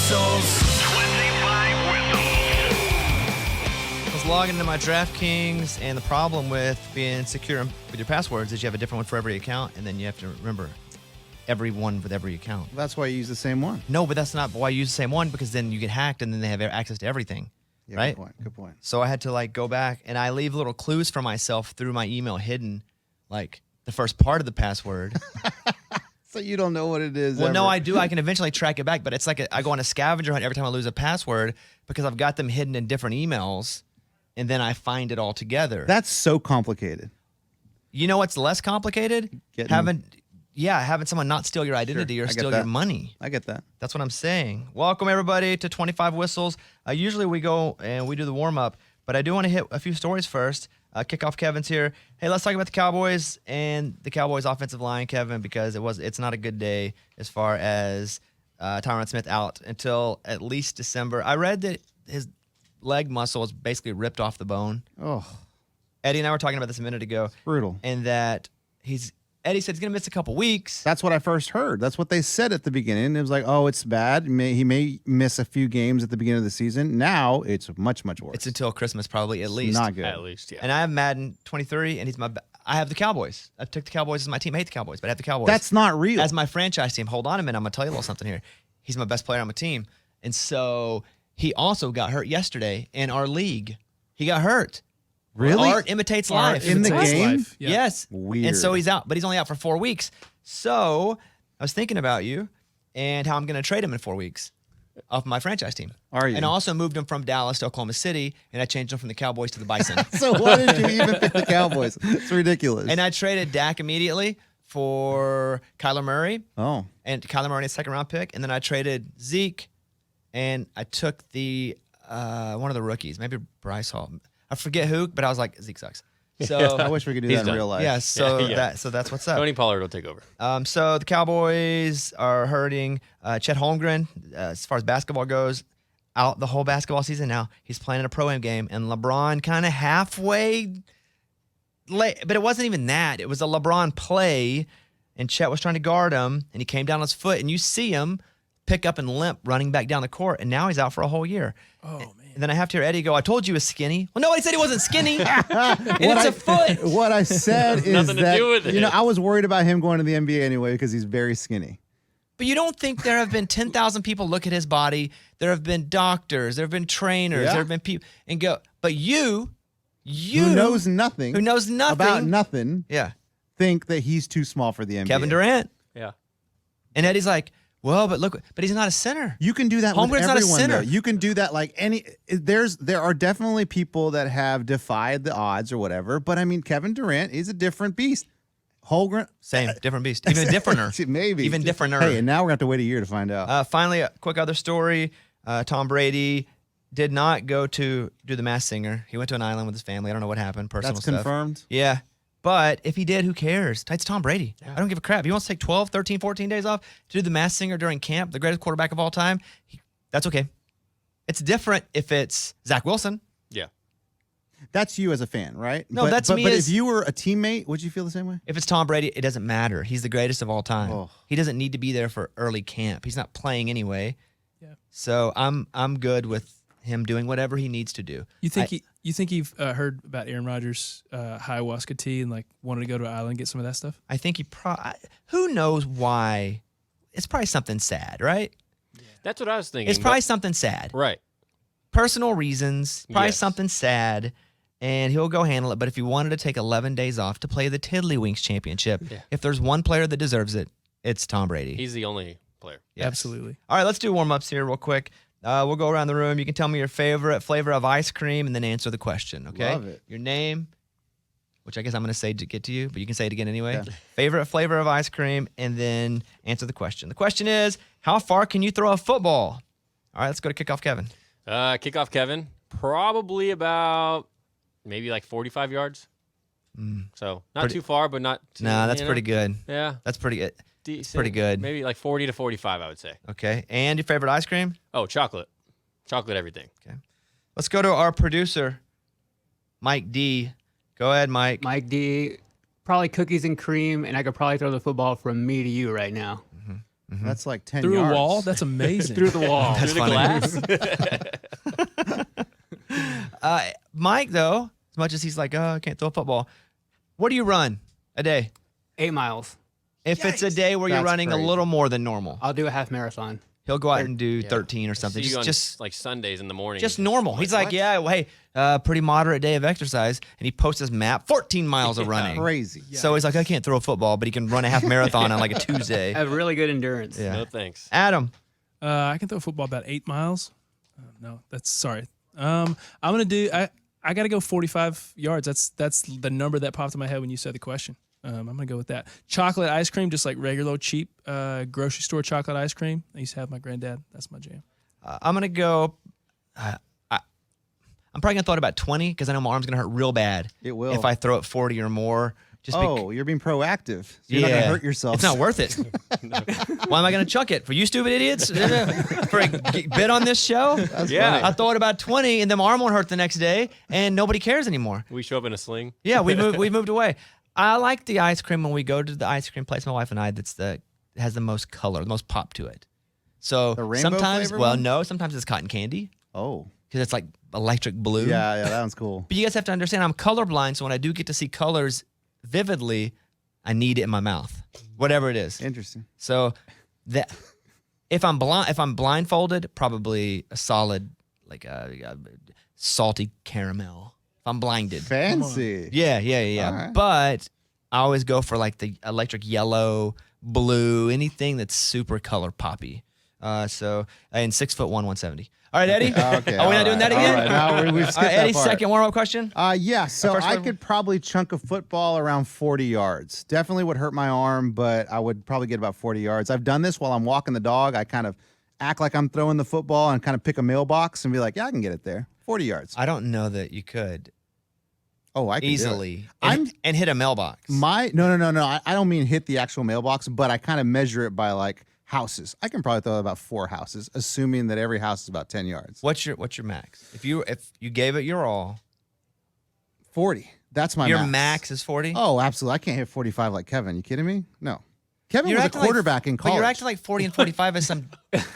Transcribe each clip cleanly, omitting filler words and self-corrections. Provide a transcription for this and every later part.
whistles. 25 whistles. I was logging into my DraftKings, and the problem with being secure with your passwords is you have a different one for every account, and then you have to remember every one with every account. That's why you use the same one. No, but that's not why you use the same one, because then you get hacked, and then they have access to everything. Yeah, right? Good point. So I had to like go back, and I leave little clues for myself through my email hidden, like the first part of the password. So you don't know what it is. Well, ever. no, I do. I can eventually track it back, but it's like I go on a scavenger hunt every time I lose a password because I've got them hidden in different emails, and then I find it all together. That's so complicated. You know what's less complicated? Having someone not steal your identity or steal your money. I get that. That's what I'm saying. Welcome, everybody, to 25 Whistles. Usually we go and we do the warm-up, but I do want to hit a few stories first. Kickoff Kevin's here. Hey, let's talk about the Cowboys and the Cowboys offensive line, Kevin, because it's not a good day as far as Tyron Smith out until at least December. I read that his leg muscle is basically ripped off the bone. Oh. Eddie and I were talking about this a minute ago. It's brutal. And that Eddie said he's going to miss a couple weeks. That's what I first heard. That's what they said at the beginning. It was like, oh, it's bad. He may miss a few games at the beginning of the season. Now it's much, much worse. It's until Christmas probably at least. Not good. At least, yeah. And I have Madden 23, and I have the Cowboys. I took the Cowboys as my team. I hate the Cowboys, but I have the Cowboys. That's not real. As my franchise team. Hold on a minute. I'm going to tell you a little something here. He's my best player on my team. And so he also got hurt yesterday in our league. He got hurt. Really? Art imitates life. In the game? Yeah. Yes. Weird. And so he's out, but he's only out for 4 weeks. So I was thinking about you and how I'm going to trade him in 4 weeks off my franchise team. Are you? And I also moved him from Dallas to Oklahoma City, and I changed him from the Cowboys to the Bison. So why did you even pick the Cowboys? It's ridiculous. And I traded Dak immediately for Kyler Murray. Oh. And Kyler Murray, a second-round pick. And then I traded Zeke, and I took the one of the rookies, maybe Bryce Hall. I forget who, but I was like, Zeke sucks. So I wish we could do He's that in done. real life. yeah, so Yeah. that's what's up. Tony Pollard will take over. So the Cowboys are hurting. Chet Holmgren, as far as basketball goes, out the whole basketball season now. He's playing in a pro-am game, and LeBron kind of halfway late, but it wasn't even that. It was a LeBron play, and Chet was trying to guard him, and he came down his foot, and you see him pick up and limp running back down the court, and now he's out for a whole year. Oh, man. And then I have to hear Eddie go, I told you he was skinny. Well, nobody said he wasn't skinny. And it's a foot. What I said is nothing to that, do with it. I was worried about him going to the NBA anyway because he's very skinny. But you don't think there have been 10,000 people look at his body? There have been doctors, there have been trainers, Yeah. there have been people, and go, but you Who knows nothing about nothing, Yeah. think that he's too small for the NBA. Kevin Durant. Yeah. And Eddie's like, well, but he's not a center. You can do that with Holmgren's not a everyone, center. though. You can do that like there are definitely people that have defied the odds or whatever, but I mean, Kevin Durant is a different beast. Holmgren, Same, different beast. Even differenter. maybe. Even differenter. Hey, and now we're going to have to wait a year to find out. Finally, a quick other story. Tom Brady did not go to do the Masked Singer. He went to an island with his family. I don't know what happened. Personal That's stuff. confirmed? Yeah. But if he did, who cares? It's Tom Brady. I don't give a crap. He wants to take 12, 13, 14 days off to do the Masked Singer during camp, the greatest quarterback of all time. That's okay. It's different if it's Zach Wilson. Yeah. That's you as a fan, right? No, that's me But as- if you were a teammate, would you feel the same way? If it's Tom Brady, it doesn't matter. He's the greatest of all time. Oh. He doesn't need to be there for early camp. He's not playing anyway. Yeah. So I'm good with him doing whatever he needs to do. You think you've heard about Aaron Rodgers' ayahuasca tea and like wanted to go to an island and get some of that stuff? I think he who knows why? It's probably something sad, right? That's what I was thinking. It's probably something sad. Right. Personal reasons, probably Yes. something sad, and he'll go handle it. But if he wanted to take 11 days off to play the Tiddlywinks Championship, if there's one player that deserves it, it's Tom Brady. He's the only player. Yes. Absolutely. All right, let's do warm-ups here real quick. We'll go around the room. You can tell me your favorite flavor of ice cream and then answer the question, okay? Love it. Your name, which I guess I'm going to say to get to you, but you can say it again anyway. Okay. Favorite flavor of ice cream, and then answer the question. The question is, how far can you throw a football? All right, let's go to Kickoff Kevin. Kickoff Kevin, probably about maybe like 45 yards. So not too far, but not too, Nah, that's pretty good. Yeah. That's pretty good. Decent. pretty good. Maybe like 40 to 45, I would say. Okay, and your favorite ice cream? Oh, chocolate. Chocolate everything. Okay. Let's go to our producer, Mike D. Go ahead, Mike. Mike D, probably cookies and cream, and I could probably throw the football from me to you right now. That's like 10 Through yards. a wall? That's amazing. Through the wall. That's Through the funny. glass. Mike, though, as much as he's like, oh, I can't throw a football. What do you run a day? 8 miles. If it's a day where you're That's running crazy. a little more than normal, I'll do a half marathon. he'll go out and do 13 or something. See you on, Just like Sundays in the morning. just normal. He's like, what? yeah, well, hey, pretty moderate day of exercise. And he posts his map, 14 miles of running. Crazy. So he's like, I can't throw a football, but he can run a half marathon on like a Tuesday. I have really good endurance. Yeah. No thanks. Adam, I can throw a football about 8 miles. No, that's sorry. I'm gonna do. I got to go 45 yards. That's the number that popped in my head when you said the question. I'm gonna go with that. Chocolate ice cream, just like regular old cheap grocery store chocolate ice cream. I used to have my granddad. That's my jam. I'm going to go. I'm probably going to throw it about 20 because I know my arm's going to hurt real bad. It will. If I throw it 40 or more. Just You're being proactive. So you're not going to hurt yourself. It's not worth it. Why am I going to chuck it? For you stupid idiots? For a bit on this show? Yeah. I throw it about 20 and then my arm won't hurt the next day and nobody cares anymore. We show up in a sling. Yeah, we moved away. I like the ice cream when we go to the ice cream place, my wife and I, has the most color, the most pop to it. So The rainbow sometimes, flavor well, one? no, sometimes it's cotton candy Oh. because it's like electric blue. Yeah, that one's cool. But you guys have to understand, I'm colorblind, so when I do get to see colors vividly, I need it in my mouth, whatever it is. Interesting. So that if I'm blindfolded, probably a solid like a salty caramel. If I'm blinded, Fancy. yeah. All right. But I always go for like the electric yellow, blue, anything that's super color poppy. And 6'1", 170. All right, Eddie. Okay. Are we not doing that again? All right, now we've All skipped right, that Eddie, part. second warm-up question. Yeah, so First I one? could probably chunk a football around 40 yards. Definitely would hurt my arm, but I would probably get about 40 yards. I've done this while I'm walking the dog. I kind of act like I'm throwing the football and kind of pick a mailbox and be like, yeah, I can get it there. 40 yards. I don't know that you could Oh, I can do it. easily I'm- and hit a mailbox. No. I don't mean hit the actual mailbox, but I kind of measure it by like houses. I can probably throw about 4 houses, assuming that every house is about 10 yards. What's your max? If you gave it your all, 40. That's my your max. max is 40. Oh, absolutely. I can't hit 45 like Kevin. You kidding me? No. Kevin was a acting like- quarterback in college. But you're acting like 40 and 45 is some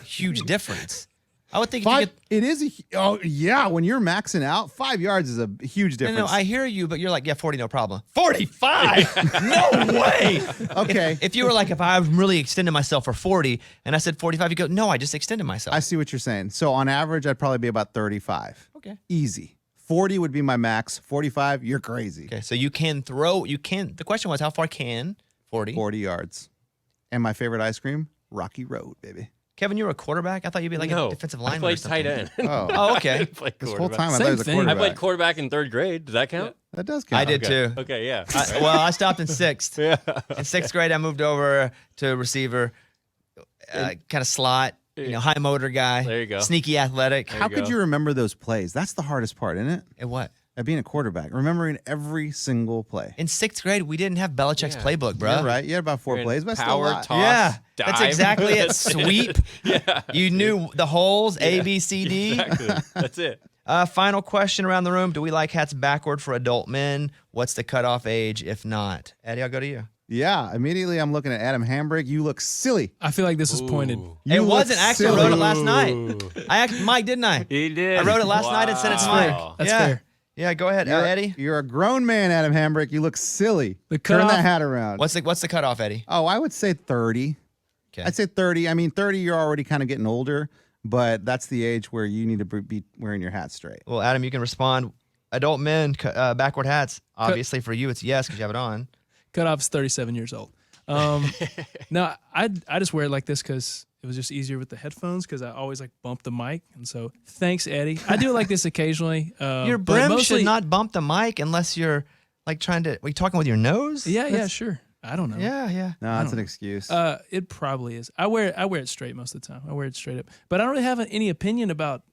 huge difference. I would think if you Five, get. it is when you're maxing out, 5 yards is a huge No, difference. I hear you, but you're like, yeah, 40, no problem. 45? No way. Okay. If you were like, if I'm really extending myself for 40 and I said 45, you go, no, I just extended myself. I see what you're saying. So on average, I'd probably be about 35. Okay. Easy. 40 would be my max. 45, you're crazy. Okay, so you can throw, the question was, how far can 40? 40 yards. And my favorite ice cream, Rocky Road, baby. Kevin, you were a quarterback? I thought you'd be like No, a defensive I lineman or played something. tight end. Oh, Oh, okay. I played this whole quarterback. time I Same thought it was a thing. quarterback. I played quarterback in 3rd grade. Does that count? That does count. I did too. Okay, yeah. I stopped in 6th. Yeah. In 6th grade, I moved over to receiver, kind of slot, high motor guy. There you go. Sneaky athletic. How could go. you remember those plays? That's the hardest part, isn't it? And what? At being a quarterback, remembering every single play. In 6th grade, we didn't have Belichick's Yeah. playbook, bro. You're right. You had about 4 And plays, but still a power, lot. toss, Yeah, dive. that's exactly it. That's Sweep. Yeah. You knew the holes, A, B, C, D. Exactly. That's it. Final question around the room. Do we like hats backward for adult men? What's the cutoff age if not? Eddie, I'll go to you. Yeah, immediately I'm looking at Adam Hambrick. You look silly. I feel like this is pointed. Ooh. You It look wasn't. I actually silly. wrote it last night. Mike, didn't I? He did. I wrote it last night and sent it to Mike. Wow. That's yeah. fair. Yeah, go ahead, Eddie. You're a grown man, Adam Hambrick. You look silly. The Turn cutoff- that hat around. What's the cutoff, Eddie? Oh, I would say 30. Okay. I'd say 30. I mean, 30, you're already kind of getting older, but that's the age where you need to be wearing your hat straight. Well, Adam, you can respond. Adult men, backward hats. Obviously, for you, it's yes because you have it on. Cutoff is 37 years old. No, I just wear it like this because it was just easier with the headphones because I always like bump the mic. And so thanks, Eddie. I do it like this occasionally. Your but brim mostly, should not bump the mic unless you're like trying to. Are you talking with your nose? Yeah, sure. I don't know. Yeah. No, that's an excuse. It probably is. I wear it straight most of the time. I wear it straight up. But I don't really have any opinion about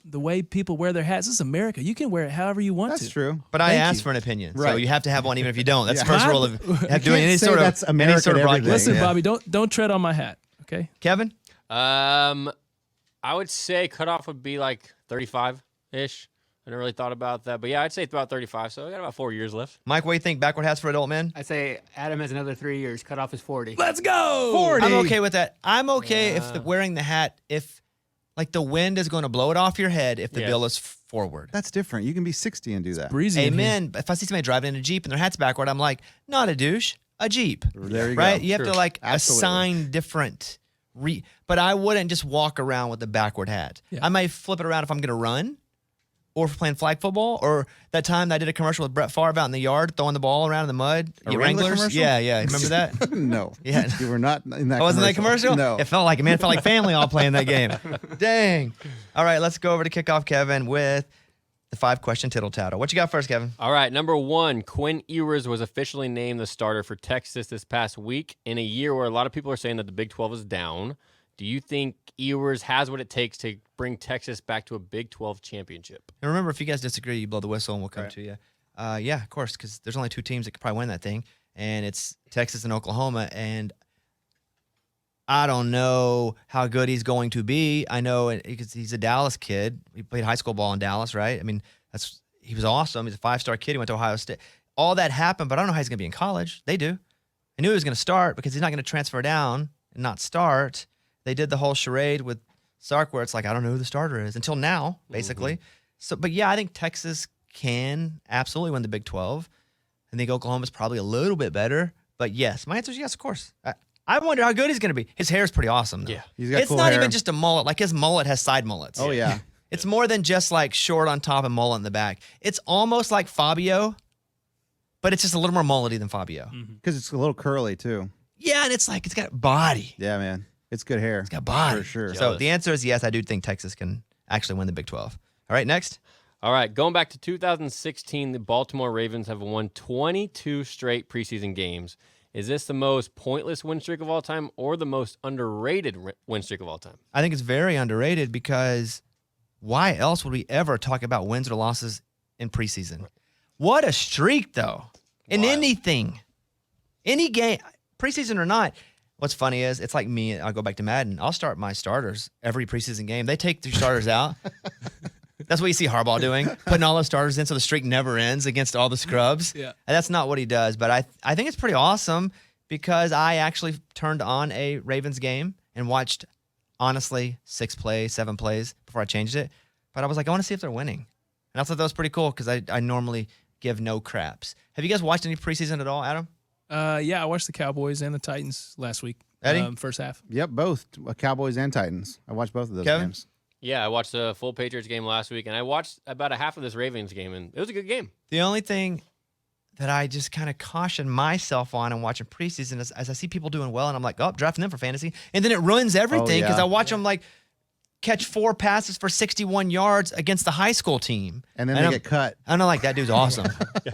the way people wear their hats. This is America. You can wear it however you want that's to. true. But I Thank asked you. for an opinion, so Right. you have to have one even if you don't. That's the Yeah. first rule of doing any say sort of that's any American sort of everything. broadcast. Listen, Yeah. Bobby, don't tread on my hat. Okay. Kevin, I would say cutoff would be like 35-ish. I never really thought about that. But yeah, I'd say it's about 35. So I got about 4 years left. Mike, what do you think backward hats for adult men? I say Adam has another 3 years. Cut off his 40. Let's go. 40. I'm okay with that. I'm okay if wearing the hat, if like the wind is going to blow it off your head if the bill is forward. That's different. You can be 60 and do that. Breezy. in here. Amen. If I see somebody driving in a Jeep and their hat's backward, I'm like, not a douche, a Jeep. There you Right? go. You have to like Absolutely. assign different. But I wouldn't just walk around with a backward hat. Yeah. I might flip it around if I'm going to run, or if we're playing flag football, or that time that I did a commercial with Brett Favre out in the yard throwing the ball around in the mud. A Wrangler commercial? Yeah. Remember that? No. Yeah. You were not in that Oh, wasn't that commercial? No. It felt like it, man. It felt like family all playing that game. Dang. All right, let's go over to Kickoff Kevin with the 5-question tittle tattle. What you got first, Kevin? All right, number 1, Quinn Ewers was officially named the starter for Texas this past week in a year where a lot of people are saying that the Big 12 is down. Do you think Ewers has what it takes to bring Texas back to a Big 12 championship? And remember, if you guys disagree, you blow the whistle and we'll come to you. Yeah, of course, because there's only 2 teams that could probably win that thing, and it's Texas and Oklahoma. And I don't know how good he's going to be. I know because he's a Dallas kid. He played high school ball in Dallas, right? I mean, he was awesome. He's a 5-star kid. He went to Ohio State. All that happened, but I don't know how he's going to be in college. They do. I knew he was going to start because he's not going to transfer down and not start. They did the whole charade with Sark where it's like, I don't know who the starter is until now, basically. So, but yeah, I think Texas can absolutely win the Big 12. I think Oklahoma's probably a little bit better. But yes, my answer is yes, of course. I wonder how good he's going to be. His hair is pretty awesome, though. Yeah. He's got It's cool not hair. even just a mullet. Like his mullet has side mullets. Oh, yeah. It's more than just like short on top and mullet in the back. It's almost like Fabio, but it's just a little more mullety than Fabio. Because it's a little curly, too. Yeah, and it's like it's got body. Yeah, man. It's good hair. It's got body. For sure. So Jealous. the answer is yes, I do think Texas can actually win the Big 12. All right, next. All right, going back to 2016, the Baltimore Ravens have won 22 straight preseason games. Is this the most pointless win streak of all time or the most underrated win streak of all time? I think it's very underrated because why else would we ever talk about wins or losses in preseason? What a streak, though. In Wild. anything, any game, preseason or not. What's funny is it's like me. I'll go back to Madden. I'll start my starters every preseason game. They take their starters out. That's what you see Harbaugh doing, putting all those starters in so the streak never ends against all the scrubs. Yeah. And that's not what he does. But I think it's pretty awesome because I actually turned on a Ravens game and watched, honestly, 6 plays, 7 plays before I changed it. But I was like, I want to see if they're winning. And I thought that was pretty cool because I normally give no craps. Have you guys watched any preseason at all, Adam? Yeah, I watched the Cowboys and the Titans last week. Eddie? First half. Yep, both. Cowboys and Titans. I watched both of those Kevin? games. Yeah, I watched the full Patriots game last week, and I watched about a half of this Ravens game, and it was a good game. The only thing that I just kind of caution myself on and watching preseason is as I see people doing well, and I'm like, oh, drafting them for fantasy. And then it ruins everything because yeah. I watch them like catch 4 passes for 61 yards against the high school team. And then they I'm- get cut. I'm like, that dude's awesome.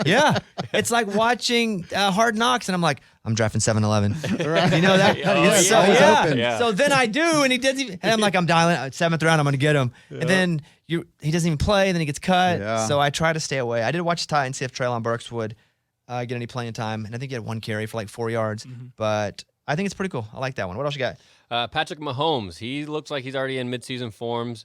Yeah. It's like watching Hard Knocks, and I'm like, I'm drafting 7-Eleven. Right. You know that? Oh, yeah, so, always yeah. open. Yeah. So then I do, and he doesn't even, and I'm like, I'm dialing 7th round, I'm going to get him. And then he doesn't even play, and then he gets cut. Yeah. So I try to stay away. I did watch the Titans, see if Treylon Burks would get any playing time, and I think he had 1 carry for like 4 yards. But I think it's pretty cool. I like that one. What else you got? Patrick Mahomes, he looks like he's already in midseason form.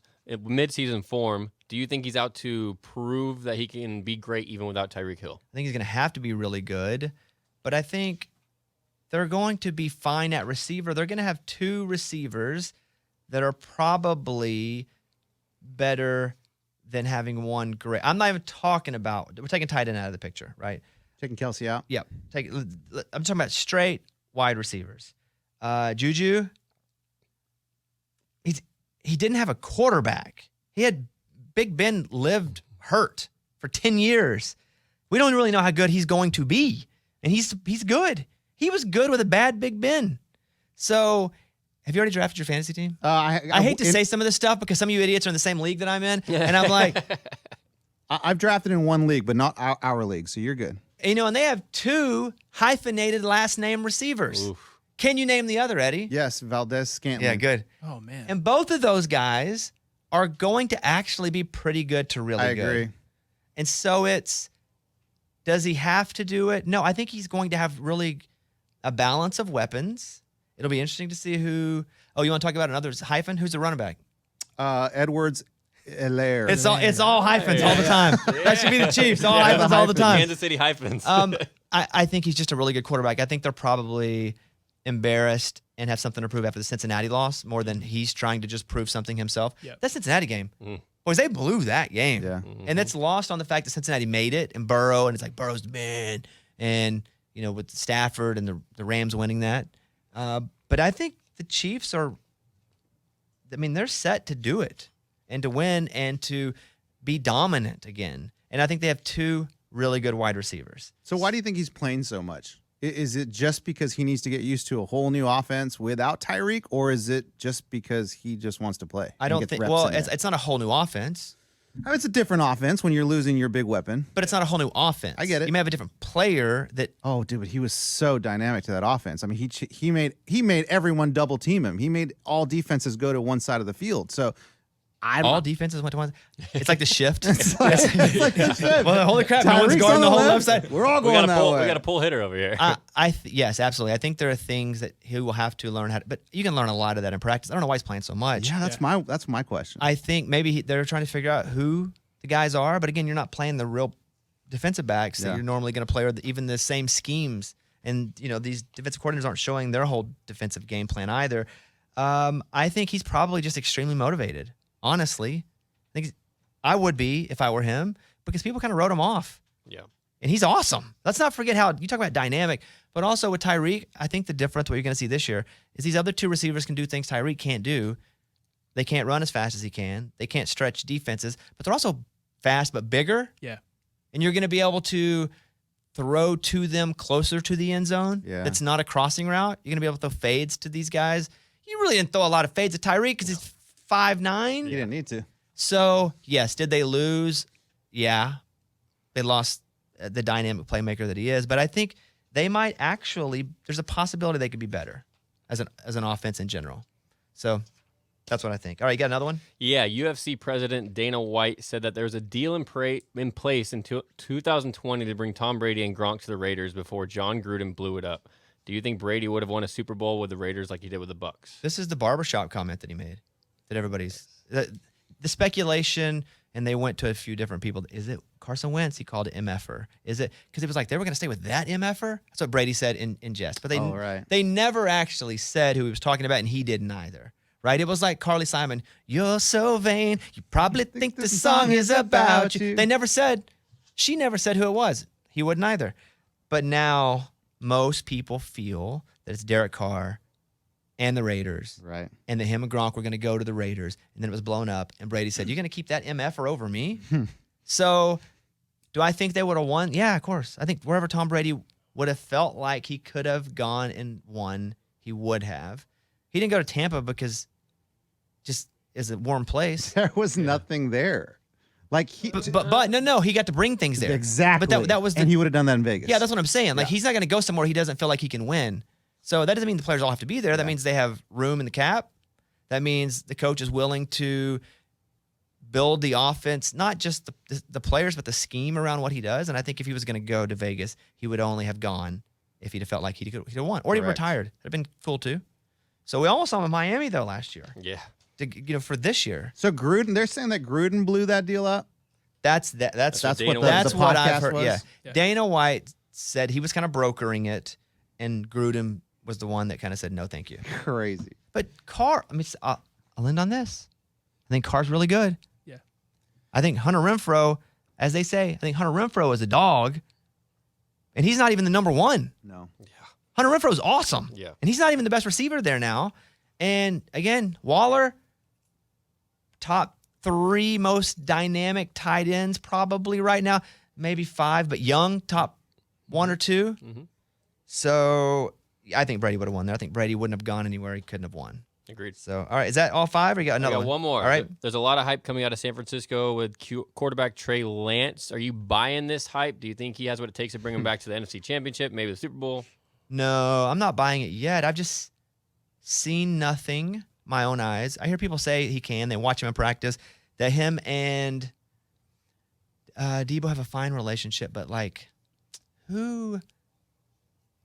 Do you think he's out to prove that he can be great even without Tyreek Hill? I think he's going to have to be really good, but I think they're going to be fine at receiver. They're going to have 2 receivers that are probably better than having 1 great. I'm not even talking about, we're taking tight end out of the picture, right? Taking Kelsey out. Yep. I'm talking about straight wide receivers. Juju, he didn't have a quarterback. He had Big Ben lived hurt for 10 years. We don't really know how good he's going to be. And he's good. He was good with a bad Big Ben. So have you already drafted your fantasy team? I hate to say some of this stuff because some of you idiots are in the same league that I'm in. And I'm like, I've drafted in 1 league, but not our league, so you're good. and they have 2 hyphenated last name receivers. Oof. Can you name the other, Eddie? Yes, Valdez Scantling. Yeah, good. Oh man. And both of those guys are going to actually be pretty good to really I good. agree. And so does he have to do it? No, I think he's going to have really a balance of weapons. It'll be interesting to see who. Oh, you want to talk about another hyphen? Who's the running back? Edwards Hilaire. It's all hyphens all the time. That should be the Chiefs. All hyphens all the time. Kansas City hyphens. I think he's just a really good quarterback. I think they're probably embarrassed and have something to prove after the Cincinnati loss more than he's trying to just prove something himself. Yep. That Cincinnati game, boys, they blew that game. Yeah. And it's lost on the fact that Cincinnati made it and Burrow, and it's like Burrow's the man. And, with Stafford and the Rams winning that. But I think the Chiefs they're set to do it and to win and to be dominant again. And I think they have two really good wide receivers. So why do you think he's playing so much? Is it just because he needs to get used to a whole new offense without Tyreek, or is it just because he just wants to play? I don't think. Well, it's not a whole new offense. I mean, it's a different offense when you're losing your big weapon. But it's not a whole new offense. I get it. You may have a different player that. Oh, dude, but he was so dynamic to that offense. I mean, he made everyone double team him. He made all defenses go to one side of the field. So. All defenses went to one. It's like the shift. It's like the shift. Well, holy crap! No one's Tyreek's guarding on the whole left. left side. We're all going that way. We got a pull hitter over here. Yes, absolutely. I think there are things that he will have to learn how to. But you can learn a lot of that in practice. I don't know why he's playing so much. Yeah, that's my question. I think maybe they're trying to figure out who the guys are. But again, you're not playing the real defensive backs that you're normally going to play, or even the same schemes. And these defensive coordinators aren't showing their whole defensive game plan either. I think he's probably just extremely motivated. Honestly. I would be if I were him, because people kind of wrote him off. Yeah. And he's awesome. Let's not forget how you talk about dynamic, but also with Tyreek, I think the difference, what you're going to see this year, is these other two receivers can do things Tyreek can't do. They can't run as fast as he can. They can't stretch defenses, but they're also fast but bigger. Yeah. And you're going to be able to throw to them closer to the end zone. Yeah. That's not a crossing route. You're going to be able to throw fades to these guys. You really didn't throw a lot of fades at Tyreek because he's 5'9". You didn't need to. So, yes, did they lose? Yeah. They lost the dynamic playmaker that he is. But I think they might actually, there's a possibility they could be better as an offense in general. So, that's what I think. All right, you got another one? Yeah, UFC president Dana White said that there was a deal in place in 2020 to bring Tom Brady and Gronk to the Raiders before John Gruden blew it up. Do you think Brady would have won a Super Bowl with the Raiders like he did with the Bucks? This is the barbershop comment that he made that everybody's... The speculation, and they went to a few different people. Is it Carson Wentz? He called it MFer. Is it because it was like they were going to stay with that MFer? That's what Brady said in jest. But they never actually said who he was talking about, and he didn't either. Right? It was like Carly Simon. You're so vain. You probably think the song is about you. They never said. She never said who it was. He wouldn't either. But now most people feel that it's Derek Carr and the Raiders. Right. And that him and Gronk were going to go to the Raiders. And then it was blown up. And Brady said, you're going to keep that MFer over me? So do I think they would have won? Yeah, of course. I think wherever Tom Brady would have felt like he could have gone and won, he would have. He didn't go to Tampa because just is a warm place. There was nothing there. Like But no, he got to bring things there. Exactly. But that was and he would have done that in Vegas. Yeah, that's what I'm saying. Like he's not going to go somewhere he doesn't feel like he can win. So that doesn't mean the players all have to be there. That means they have room in the cap. That means the coach is willing to build the offense, not just the players, but the scheme around what he does. And I think if he was going to go to Vegas, he would only have gone if he'd have felt like he'd have won. Or he retired. That'd have been cool too. So we almost saw him in Miami though last year. Yeah. For this year. So Gruden, they're saying that Gruden blew that deal up? That's what I've heard. Was? Yeah. Dana White said he was kind of brokering it, and Gruden was the one that kind of said, no, thank you. Crazy. But Carr, I'll end on this. I think Carr's really good. Yeah. I think Hunter Renfrow, as they say, I think Hunter Renfrow is a dog, and he's not even the number one. No. Yeah. Hunter Renfrow is awesome. Yeah. And he's not even the best receiver there now. And again, Waller, top 3 most dynamic tight ends probably right now, maybe 5, but Young, top 1 or 2. Mm-hmm. So I think Brady would have won there. I think Brady wouldn't have gone anywhere he couldn't have won. Agreed. So, all right, is that all 5 or you got another I got one more. All right. There's a lot of hype coming out of San Francisco with quarterback Trey Lance. Are you buying this hype? Do you think he has what it takes to bring him back to the NFC Championship, maybe the Super Bowl? No, I'm not buying it yet. I've just seen nothing, my own eyes. I hear people say he can. They watch him in practice. That him and Debo have a fine relationship, but like who?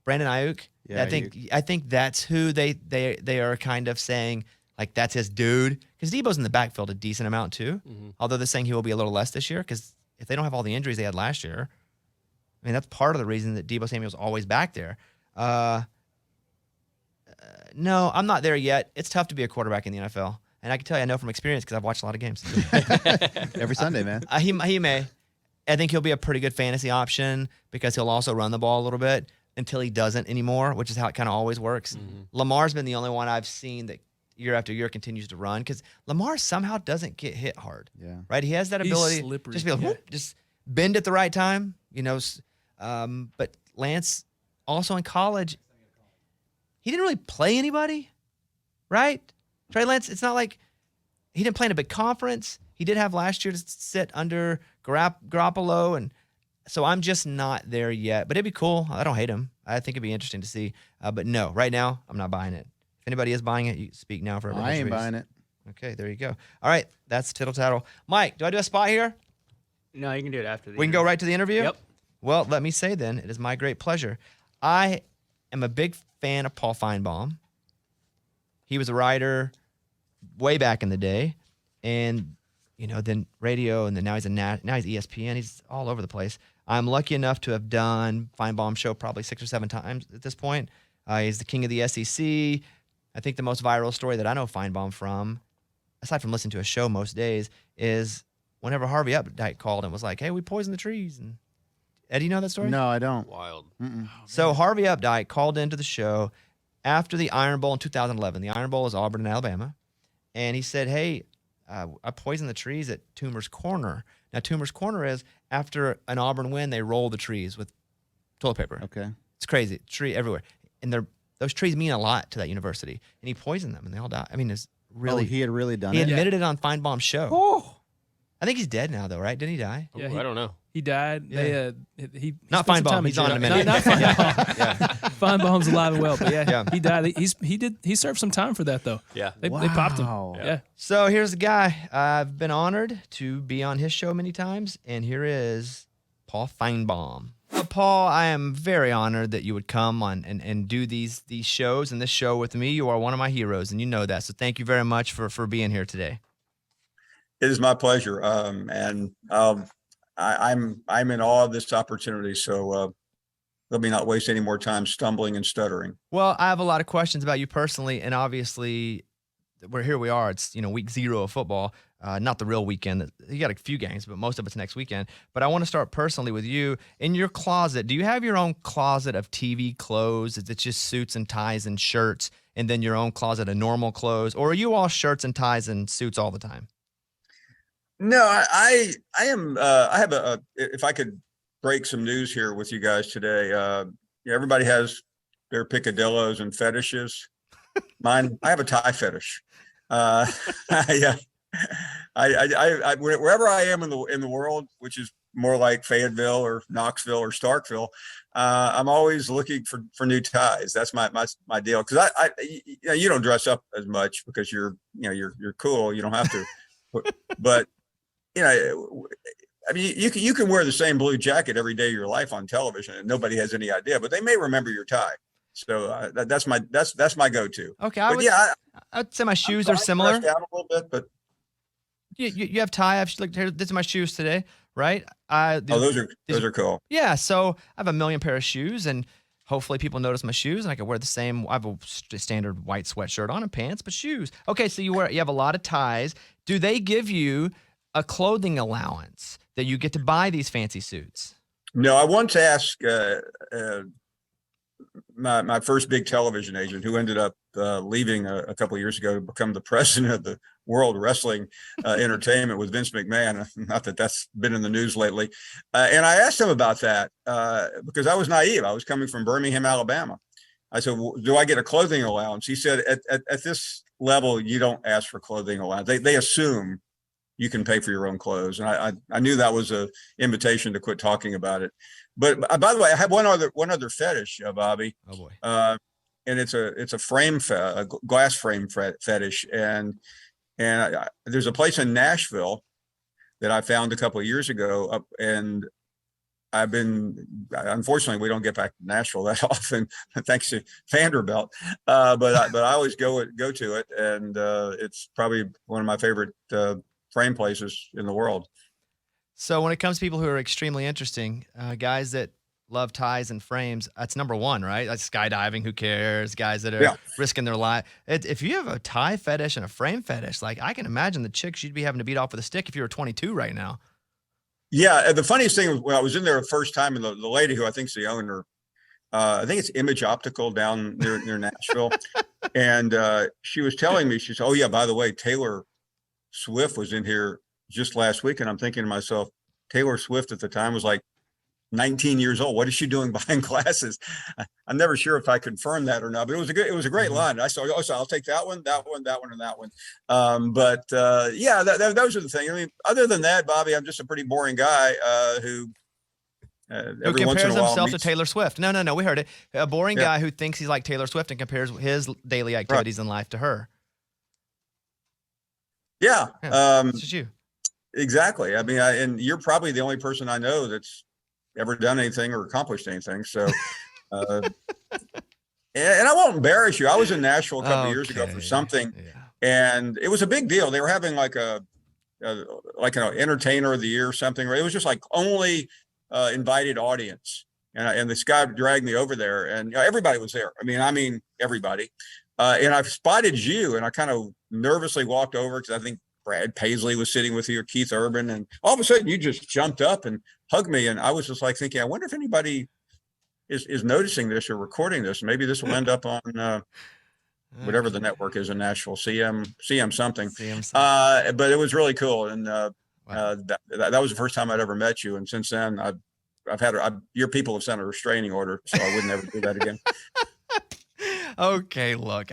Brandon Ayuk. Yeah, I think that's who they are kind of saying like that's his dude. Because Debo's in the backfield a decent amount too. Mm-hmm. Although they're saying he will be a little less this year because if they don't have all the injuries they had last year, I mean, that's part of the reason that Debo Samuel's always back there. No, I'm not there yet. It's tough to be a quarterback in the NFL. And I can tell you, I know from experience because I've watched a lot of games. Every Sunday, man. He may. I think he'll be a pretty good fantasy option because he'll also run the ball a little bit until he doesn't anymore, which is how it kind of always works. Mm-hmm. Lamar's been the only one I've seen that year after year continues to run because Lamar somehow doesn't get hit hard. Yeah. Right? He has that He's ability slippery, just be like, yeah. whoop, just bend at the right time, but Lance also in college, he didn't really play anybody, right? Trey Lance, it's not like he didn't play in a big conference. He did have last year to sit under Garoppolo, and so I'm just not there yet. But it'd be cool. I don't hate him. I think it'd be interesting to see. But no, right now, I'm not buying it. If anybody is buying it, you speak now for everybody. I ain't buying it. Okay, there you go. All right, that's Tittle Tattle. Mike, do I do a spot here? No, you can do it after the We can go right to the interview? Yep. Well, let me say then, it is my great pleasure. I am a big fan of Paul Finebaum. He was a writer way back in the day, and then radio, and then now he's now he's ESPN. He's all over the place. I'm lucky enough to have done Finebaum's show probably 6 or 7 times at this point. He's the king of the SEC. I think the most viral story that I know Finebaum from, aside from listening to a show most days, is whenever Harvey Updike called and was like, "Hey, we poisoned the trees." And Eddie, you know that story? No, I don't. Wild. So Harvey Updike called into the show after the Iron Bowl in 2011. The Iron Bowl is Auburn and Alabama. And he said, hey, I poisoned the trees at Toomer's Corner. Now, Toomer's Corner is after an Auburn win, they roll the trees with toilet paper. Okay. It's crazy. Tree everywhere. And those trees mean a lot to that university. And he poisoned them, and they all died. I mean, it's really. He had really done He it. admitted it on Finebaum's show. Oh. I think he's dead now, though, right? Didn't he die? Yeah, Ooh, I don't know. He died. Yeah. He Not spent some Finebaum. time He's on in a jail. minute. Not Finebaum. Yeah. Finebaum's alive and well, but Yeah. he died. He served some time for that though. Yeah. They popped him. Wow. Yeah. So here's the guy. I've been honored to be on his show many times, and here is Paul Finebaum. Paul, I am very honored that you would come on and do these shows and this show with me. You are one of my heroes, and you know that. So thank you very much for being here today. It is my pleasure. I'm in awe of this opportunity. So let me not waste any more time stumbling and stuttering. Well, I have a lot of questions about you personally, and obviously, here we are. It's week 0 of football, not the real weekend. You got a few games, but most of it's next weekend. But I want to start personally with you. In your closet, do you have your own closet of TV clothes? Is it just suits and ties and shirts, and then your own closet of normal clothes, or are you all shirts and ties and suits all the time? No, I am. I have if I could break some news here with you guys today. Everybody has their picadillos and fetishes. Mine, I have a tie fetish. I wherever I am in the world, which is more like Fayetteville or Knoxville or Starkville, I'm always looking for new ties. That's my deal. Because you don't dress up as much because you're cool. You don't have to, but. I mean, you can wear the same blue jacket every day of your life on television, and nobody has any idea. But they may remember your tie, so that's my go-to. Okay, I'd say my shoes are similar. Down a little bit, but you have tie. I've looked here. This is my shoes today, right? those are cool. Yeah, so I have a million pair of shoes, and hopefully people notice my shoes, and I can wear the same. I have a standard white sweatshirt on and pants, but shoes. Okay, so you have a lot of ties. Do they give you a clothing allowance that you get to buy these fancy suits? No, I once asked my first big television agent, who ended up leaving a couple of years ago to become the president of the World Wrestling Entertainment with Vince McMahon. Not that that's been in the news lately. And I asked him about that because I was naive. I was coming from Birmingham, Alabama. I said, well, do I get a clothing allowance? He said, at this level, you don't ask for clothing allowance. They assume you can pay for your own clothes. And I knew that was an invitation to quit talking about it. But by the way, I have one other fetish, Bobby. Oh boy. And it's a glass frame fetish. And there's a place in Nashville that I found a couple of years ago and unfortunately, we don't get back to Nashville that often, thanks to Vanderbilt. But I always go to it, and it's probably one of my favorite frame places in the world. So when it comes to people who are extremely interesting, guys that love ties and frames, that's number one, right? Like skydiving, who cares? Guys that are risking their life. If you have a tie fetish and a frame fetish, like I can imagine the chicks you'd be having to beat off with a stick if you were 22 right now. Yeah, the funniest thing was when I was in there the first time, and the lady who I think is the owner, I think it's Image Optical down near Nashville, and she was telling me, she said, "Oh yeah, by the way, Taylor Swift was in here just last week," and I'm thinking to myself, Taylor Swift at the time was like 19 years old. What is she doing behind glasses? I'm never sure if I confirmed that or not, but it was a great line. I saw, so I'll take that one, and that one, and that one. Yeah, those are the things. I mean, other than that, Bobby, I'm just a pretty boring guy who every once in compares a while himself to Taylor Swift. No, we heard it. A boring guy who thinks he's like Taylor Swift and compares his daily activities in life to her. Yeah. It's just you. Exactly. I mean, and you're probably the only person I know that's ever done anything or accomplished anything. So, and I won't embarrass you. I was in Nashville a couple of years ago for something, and it was a big deal. They were having like an entertainer of the year or something. It was just like only invited audience. And this guy dragged me over there, and everybody was there. I mean, everybody. And I spotted you, and I kind of nervously walked over because I think Brad Paisley was sitting with you, or Keith Urban, and all of a sudden you just jumped up and hugged me. And I was just like thinking, I wonder if anybody is noticing this or recording this. Maybe this will end up on whatever the network is in Nashville, CM something. But it was really cool. And that was the first time I'd ever met you. And since then your people have sent a restraining order, so I would never do that again. Okay, look,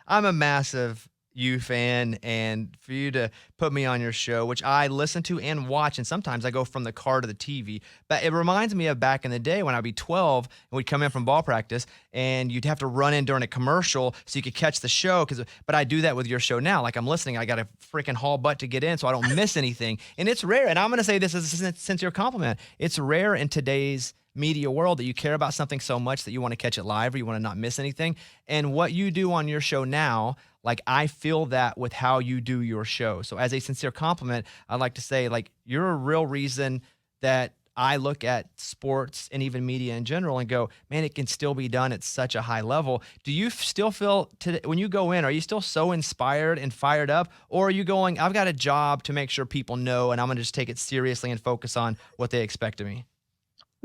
I'm a massive you fan, and for you to put me on your show, which I listen to and watch, and sometimes I go from the car to the TV, but it reminds me of back in the day when I'd be 12 and we'd come in from ball practice and you'd have to run in during a commercial so you could catch the show. But I do that with your show now. Like I'm listening, I got a freaking haul butt to get in so I don't miss anything. And it's rare, and I'm going to say this as a sincere compliment. It's rare in today's media world that you care about something so much that you want to catch it live or you want to not miss anything. And what you do on your show now, like I feel that with how you do your show. So as a sincere compliment, I'd like to say, like, you're a real reason that I look at sports and even media in general and go, man, it can still be done at such a high level. Do you still feel today when you go in, are you still so inspired and fired up, or are you going, I've got a job to make sure people know and I'm going to just take it seriously and focus on what they expect of me?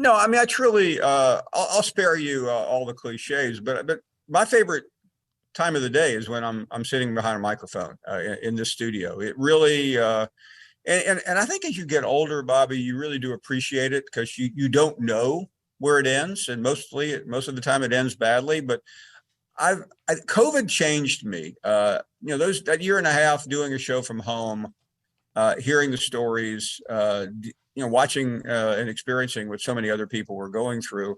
No, I mean, I truly, I'll spare you all the cliches, but my favorite time of the day is when I'm sitting behind a microphone in this studio. It really, and I think as you get older, Bobby, you really do appreciate it because you don't know where it ends, and most of the time it ends badly. But COVID changed me. That year and a half doing a show from home, hearing the stories, watching and experiencing what so many other people were going through,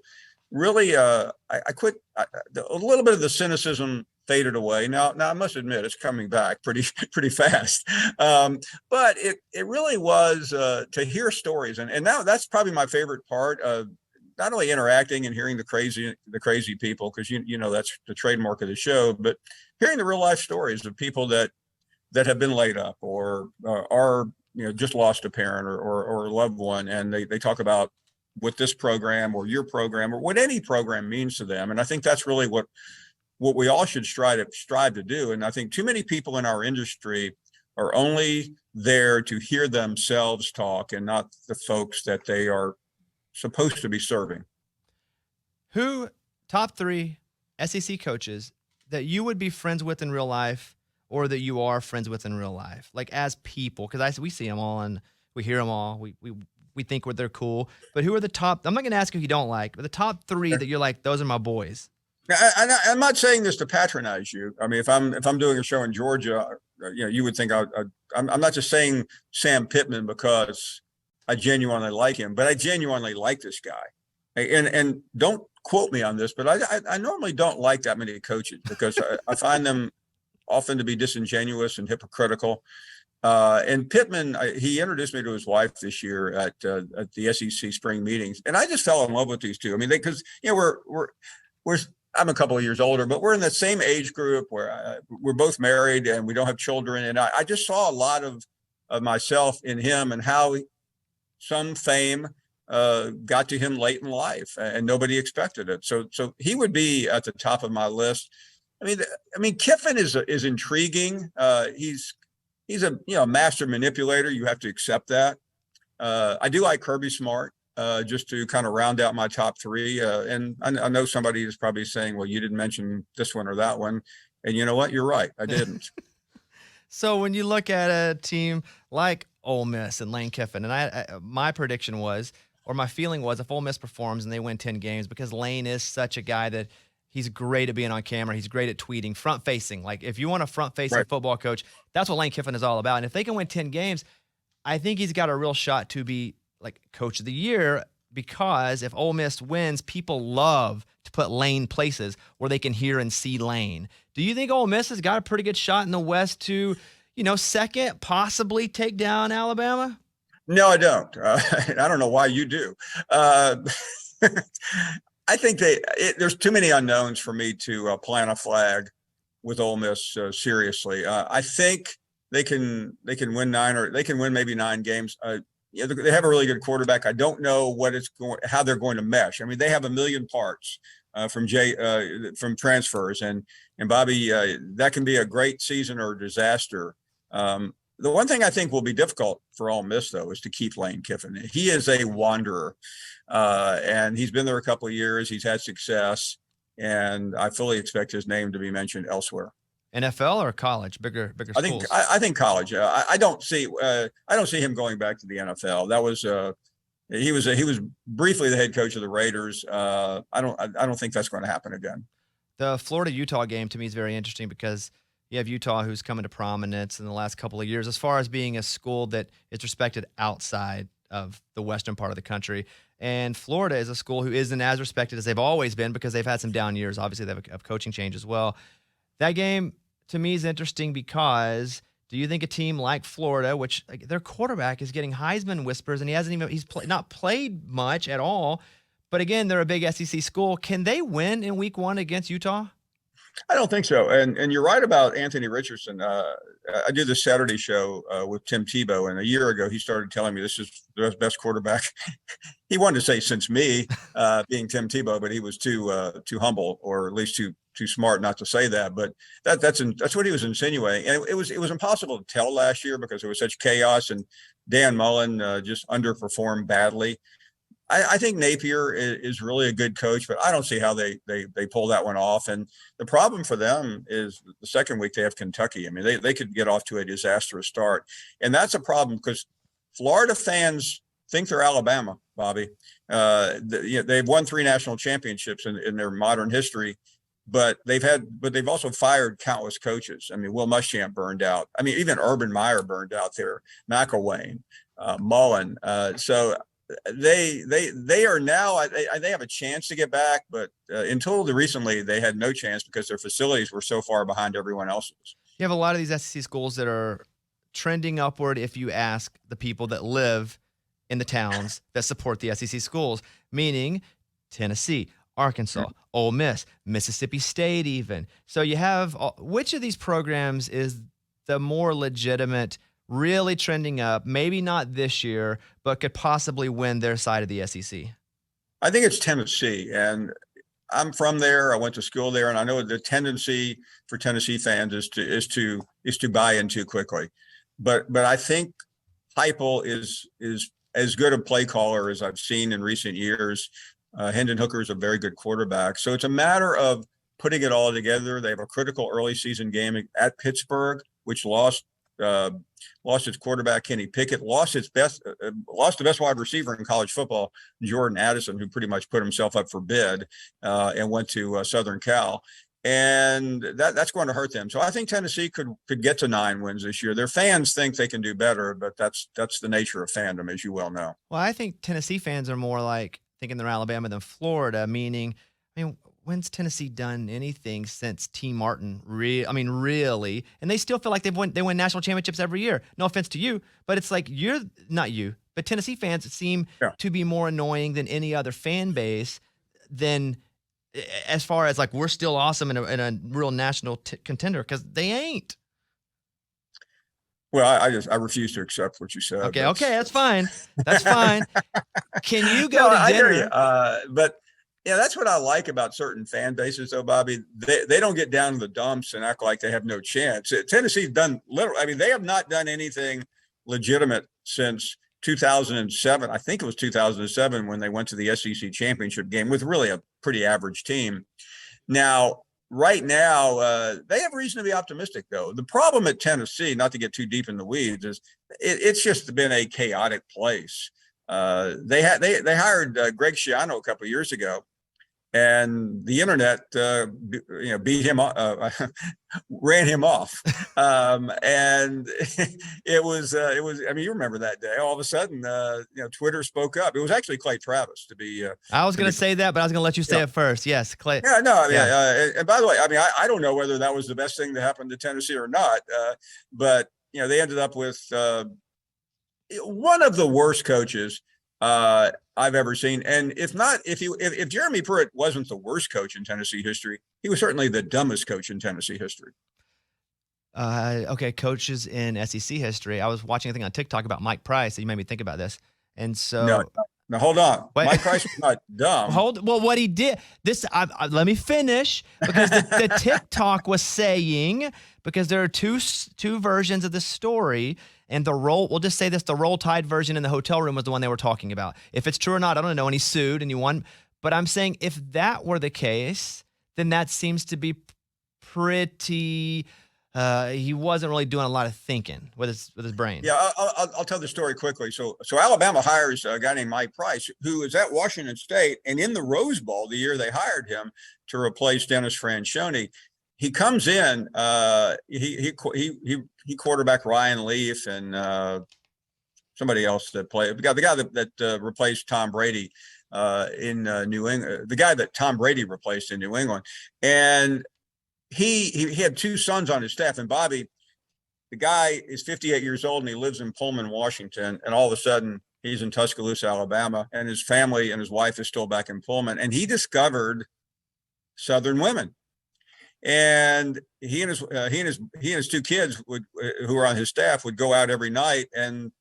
really, I quit. A little bit of the cynicism faded away. Now I must admit it's coming back pretty fast. But it really was to hear stories, and now that's probably my favorite part of not only interacting and hearing the crazy people, because that's the trademark of the show, but hearing the real life stories of people that have been laid up or are just lost a parent or a loved one, and they talk about what this program or your program or what any program means to them. And I think that's really what we all should strive to do. And I think too many people in our industry are only there to hear themselves talk and not the folks that they are supposed to be serving. Who top 3 SEC coaches that you would be friends with in real life, or that you are friends with in real life, like as people? Because we see them all and we hear them all. We think they're cool. But who are the top? I'm not going to ask who you don't like, but the top 3 that you're like, those are my boys. I'm not saying this to patronize you. I mean, if I'm doing a show in Georgia, you would think I'm not just saying Sam Pittman because I genuinely like him, but I genuinely like this guy. And don't quote me on this, but I normally don't like that many coaches because I find them often to be disingenuous and hypocritical. And Pittman, he introduced me to his wife this year at the SEC spring meetings, and I just fell in love with these two. I mean, because we're I'm a couple of years older, but we're in the same age group where we're both married and we don't have children, and I just saw a lot of myself in him and how some fame got to him late in life, and nobody expected it. So he would be at the top of my list. I mean, Kiffin is intriguing. He's a master manipulator. You have to accept that. I do like Kirby Smart, just to kind of round out my top three. And I know somebody is probably saying, well, you didn't mention this one or that one. And you know what? You're right. I didn't. So when you look at a team like Ole Miss and Lane Kiffin, and my prediction was, or my feeling was, if Ole Miss performs and they win 10 games, because Lane is such a guy that he's great at being on camera. He's great at tweeting, front-facing. Like, if you want a front-facing football coach, that's what Lane Kiffin is all about. And if they can win 10 games, I think he's got a real shot to be, like, coach of the year, because if Ole Miss wins, people love to put Lane places where they can hear and see Lane. Do you think Ole Miss has got a pretty good shot in the West to, second, possibly take down Alabama? No, I don't. I don't know why you do. I think there's too many unknowns for me to plant a flag with Ole Miss seriously. I think they can win maybe 9 games. They have a really good quarterback. I don't know how they're going to mesh. I mean, they have a million parts from transfers, and Bobby, that can be a great season or a disaster. The one thing I think will be difficult for Ole Miss, though, is to keep Lane Kiffin. He is a wanderer, and he's been there a couple of years. He's had success, and I fully expect his name to be mentioned elsewhere. NFL or college? Bigger schools? I think college. I don't see him going back to the NFL. That was he was briefly the head coach of the Raiders. I don't think that's going to happen again. The Florida-Utah game to me is very interesting because you have Utah, who's come into prominence in the last couple of years as far as being a school that is respected outside of the western part of the country. And Florida is a school who isn't as respected as they've always been because they've had some down years. Obviously, they have a coaching change as well. That game, to me, is interesting because do you think a team like Florida, which their quarterback is getting Heisman whispers, and he's not played much at all, but again, they're a big SEC school. Can they win in week 1 against Utah? I don't think so. And you're right about Anthony Richardson. I do the Saturday show with Tim Tebow, and a year ago he started telling me this is the best quarterback. He wanted to say since me, being Tim Tebow, but he was too humble, or at least too smart not to say that. But that's what he was insinuating, and it was impossible to tell last year because there was such chaos, and Dan Mullen just underperformed badly. I think Napier is really a good coach, but I don't see how they pull that one off. And the problem for them is the second week they have Kentucky. I mean, they could get off to a disastrous start. And that's a problem because Florida fans think they're Alabama, Bobby. They've won 3 national championships in their modern history, but they've also fired countless coaches. I mean, Will Muschamp burned out. I mean, even Urban Meyer burned out there, McElwain, Mullen. So they are now, they have a chance to get back, but until recently they had no chance because their facilities were so far behind everyone else's. You have a lot of these SEC schools that are trending upward if you ask the people that live in the towns that support the SEC schools, meaning Tennessee, Arkansas, Ole Miss, Mississippi State even. So you have, which of these programs is the more legitimate, really trending up, maybe not this year, but could possibly win their side of the SEC? I think it's Tennessee, and I'm from there. I went to school there, and I know the tendency for Tennessee fans is to buy in too quickly. But I think Heupel is as good a play caller as I've seen in recent years. Hendon Hooker is a very good quarterback, so it's a matter of putting it all together. They have a critical early season game at Pittsburgh, which lost its quarterback Kenny Pickett, lost the best wide receiver in college football, Jordan Addison, who pretty much put himself up for bid and went to Southern Cal, and that's going to hurt them. So I think Tennessee could get to 9 wins this year. Their fans think they can do better, but that's the nature of fandom, as you well know. Well, I think Tennessee fans are more like thinking they're Alabama than Florida, meaning, when's Tennessee done anything since T. Martin? Really? And they still feel like they win national championships every year. No offense to you, but it's like not you, but Tennessee fans seem to be more annoying than any other fan base than as far as like we're still awesome and a real national contender, because they ain't. Well, I refuse to accept what you said. Okay, that's fine. That's fine. Can you go to dinner? I hear you. But yeah, that's what I like about certain fan bases, though, Bobby. They don't get down to the dumps and act like they have no chance. Tennessee's done literally. I mean, they have not done anything legitimate since 2007. I think it was 2007 when they went to the SEC championship game with really a pretty average team. Now, right now, they have reason to be optimistic, though. The problem at Tennessee, not to get too deep in the weeds, is it's just been a chaotic place. They hired Greg Schiano a couple of years ago, and the internet, beat him, ran him off, and it was. I mean, you remember that day. All of a sudden, Twitter spoke up. It was actually Clay Travis to be. I was going to say that, but I was going to let you say it first. Yes, Clay. Yeah, no. I mean, and by the way, I mean, I don't know whether that was the best thing to happen to Tennessee or not, but they ended up with one of the worst coaches I've ever seen. And if Jeremy Pruitt wasn't the worst coach in Tennessee history, he was certainly the dumbest coach in Tennessee history. Okay, coaches in SEC history. I was watching a thing on TikTok about Mike Price, so you made me think about this. And so no, hold on. Wait. Mike Price was not dumb. What he did, let me finish, because the TikTok was saying, because there are two versions of the story, and we'll just say this, the Roll Tide version in the hotel room was the one they were talking about. If it's true or not, I don't know, and he sued and he won. But I'm saying if that were the case, then that seems to be pretty, he wasn't really doing a lot of thinking with his brain. Yeah, I'll tell the story quickly. So Alabama hires a guy named Mike Price, who is at Washington State, and in the Rose Bowl, the year they hired him to replace Dennis Franchione, he comes in. He quarterbacked Ryan Leaf and somebody else that played the guy that replaced Tom Brady in New England. The guy that Tom Brady replaced in New England, and he had two sons on his staff. And Bobby, the guy is 58 years old and he lives in Pullman, Washington. And all of a sudden, he's in Tuscaloosa, Alabama, and his family and his wife is still back in Pullman. And he discovered Southern women. And he and his two kids who were on his staff would go out every night and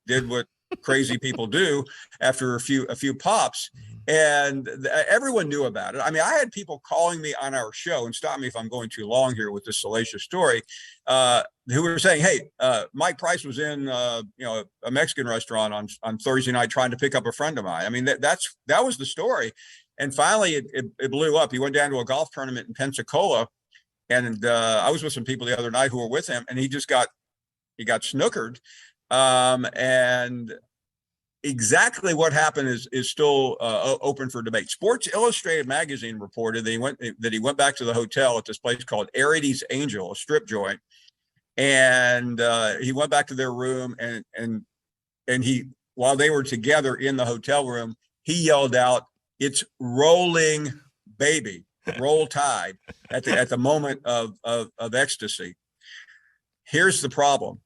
did what crazy people do after a few pops. And everyone knew about it. I mean, I had people calling me on our show, and stop me if I'm going too long here with this salacious story, who were saying, "Hey, Mike Price was in a Mexican restaurant on Thursday night trying to pick up a friend of mine." I mean, that was the story. And finally, it blew up. He went down to a golf tournament in Pensacola, and I was with some people the other night who were with him, and he got snookered. And exactly what happened is still open for debate. Sports Illustrated magazine reported that he went back to the hotel at this place called Aridy's Angel, a strip joint, and he went back to their room, and he, while they were together in the hotel room, he yelled out, "It's rolling, baby, roll tide," at the moment of ecstasy. Here's the problem.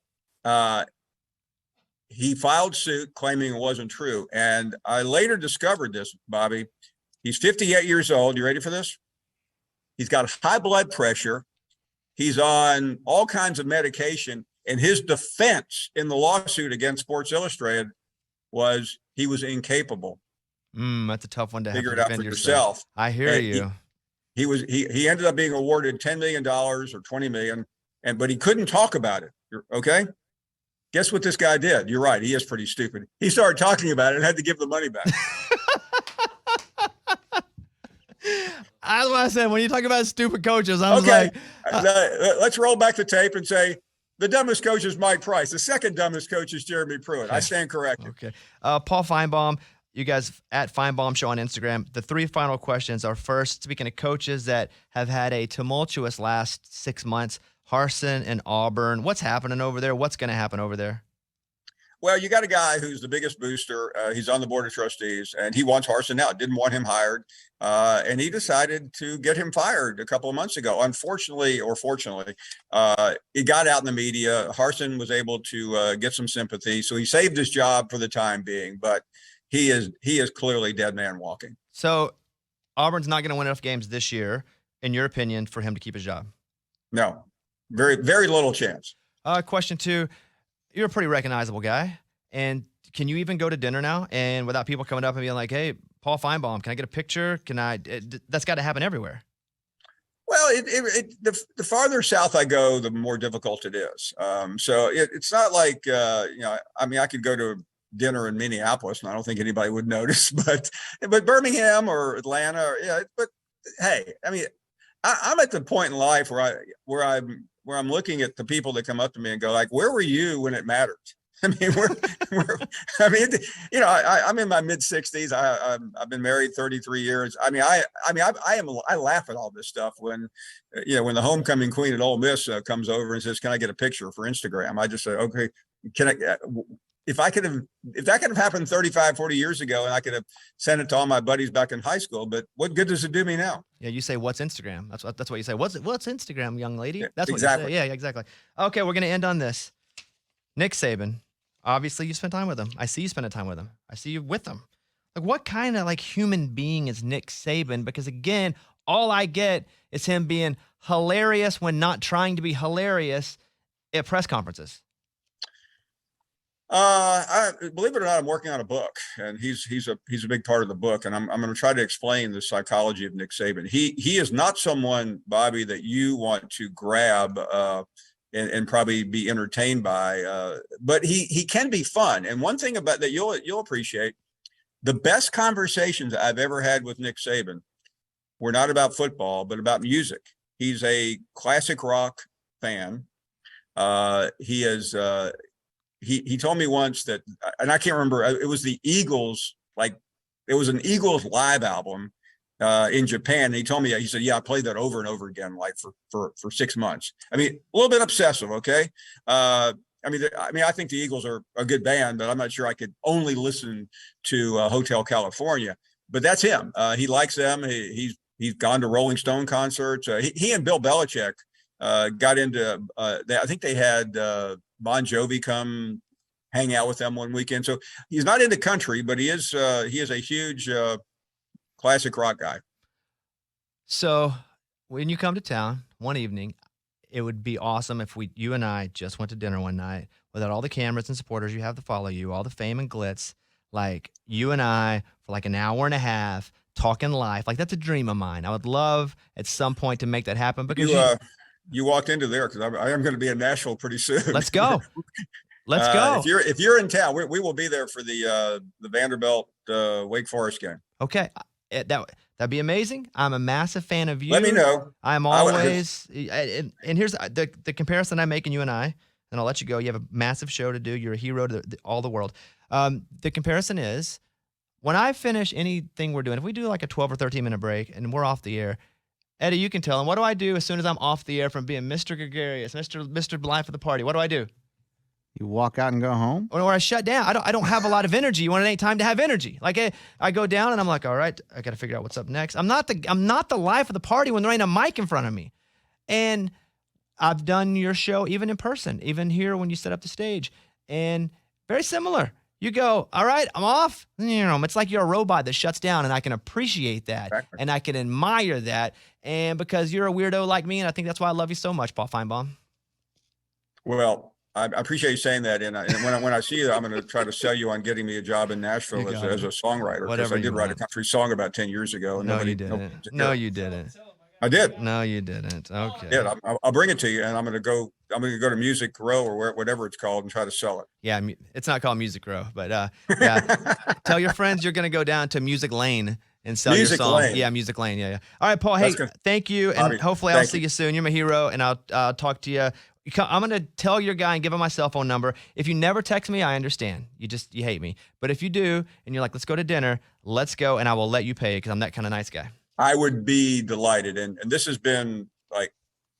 He filed suit claiming it wasn't true. And I later discovered this, Bobby. He's 58 years old. You ready for this? He's got high blood pressure. He's on all kinds of medication. And his defense in the lawsuit against Sports Illustrated was he was incapable. That's a tough one to figure it out for yourself. I hear you. He ended up being awarded $10 million or $20 million, but he couldn't talk about it. Okay. Guess what this guy did? You're right. He is pretty stupid. He started talking about it and had to give the money back. That's what I said. When you talk about stupid coaches, I was like, let's roll back the tape and say the dumbest coach is Mike Price. The second dumbest coach is Jeremy Pruitt. I stand corrected. Okay. Paul Finebaum, you guys at Finebaum Show on Instagram. The three final questions are: first, speaking of coaches that have had a tumultuous last 6 months, Harsin and Auburn. What's happening over there? What's going to happen over there? Well, you got a guy who's the biggest booster. He's on the board of trustees, and he wants Harsin out. Didn't want him hired, and he decided to get him fired a couple of months ago. Unfortunately, or fortunately, it got out in the media. Harsin was able to get some sympathy, so he saved his job for the time being. But he is clearly dead man walking. So Auburn's not going to win enough games this year, in your opinion, for him to keep his job? No, very, very little chance. Question 2. You're a pretty recognizable guy. And can you even go to dinner now and without people coming up and being like, hey, Paul Finebaum, can I get a picture? That's got to happen everywhere. Well, the farther south I go, the more difficult it is. So it's not like, I mean, I could go to dinner in Minneapolis and I don't think anybody would notice, but Birmingham or Atlanta, but hey, I mean, I'm at the point in life where I'm looking at the people that come up to me and go like, where were you when it mattered? I mean, I'm in my mid 60s. I've been married 33 years. I mean, I laugh at all this stuff when the homecoming queen at Ole Miss comes over and says, can I get a picture for Instagram? I just say, okay, if that could have happened 35, 40 years ago and I could have sent it to all my buddies back in high school, but what good does it do me now? Yeah, you say, what's Instagram? That's what you say. What's Instagram, young lady? That's exactly. What you say. Yeah, exactly. Okay, we're going to end on this. Nick Saban, obviously you spent time with him. I see you spending time with him. I see you with him. Like, what kind of human being is Nick Saban? Because again, all I get is him being hilarious when not trying to be hilarious at press conferences. I believe it or not, I'm working on a book, and he's a big part of the book, and I'm going to try to explain the psychology of Nick Saban. He is not someone, Bobby, that you want to grab and probably be entertained by, but he can be fun. And one thing about that you'll appreciate, the best conversations I've ever had with Nick Saban were not about football, but about music. He's a classic rock fan. He is. He told me once that, and I can't remember, it was the Eagles, it was an Eagles live album in Japan. And he told me, he said, yeah, I played that over and over again, for 6 months. I mean, a little bit obsessive. Okay. I think the Eagles are a good band, but I'm not sure I could only listen to Hotel California, but that's him. He likes them. He's gone to Rolling Stone concerts. He and Bill Belichick got into, I think they had Bon Jovi come hang out with them one weekend. So he's not into country, but he is a huge classic rock guy. So when you come to town one evening, it would be awesome if you and I just went to dinner one night without all the cameras and supporters you have to follow you, all the fame and glitz, you and I for an hour and a half talking life. That's a dream of mine. I would love at some point to make that happen because you walked into there because I am going to be in Nashville pretty soon. Let's go. Let's go. If you're in town, we will be there for the Vanderbilt Wake Forest game. Okay, that'd be amazing. I'm a massive fan of you. Let me know. I'm always and here's the comparison I make in you and I, and I'll let you go. You have a massive show to do. You're a hero to all the world. The comparison is when I finish anything we're doing. If we do a 12 or 13 minute break and we're off the air. Eddie, you can tell him. What do I do as soon as I'm off the air from being Mr. Gregarious, Mr. Life of the party? What do I do? You walk out and go home? Or I shut down. I don't have a lot of energy. You want any time to have energy. I go down and I'm like, all right, I got to figure out what's up next. I'm not the life of the party when there ain't a mic in front of me. And I've done your show even in person, even here when you set up the stage. And very similar. You go, all right, I'm off. It's like you're a robot that shuts down, and I can appreciate that, Exactly. and I can admire that. And because you're a weirdo like me, and I think that's why I love you so much, Paul Finebaum. Well, I appreciate you saying that. And when I see you, I'm going to try to sell you on getting me a job in Nashville as a songwriter. Because I did write a country song about 10 years ago. And No, you didn't. No, you didn't. I did. No, you didn't. Okay. Yeah, I'll bring it to you, and I'm going to go to Music Row or whatever it's called and try to sell it. Yeah, it's not called Music Row, but yeah. Tell your friends you're going to go down to Music Lane and sell your song. Lane. Yeah, Music Lane. Yeah. All right, Paul. Hey, thank you, and Bobby, hopefully I'll see you soon. You're my hero, and I'll talk to you. I'm going to tell your guy and give him my cell phone number. If you never text me, I understand. You hate me. But if you do, and you're like, let's go to dinner, let's go, and I will let you pay because I'm that kind of nice guy. I would be delighted. And this has been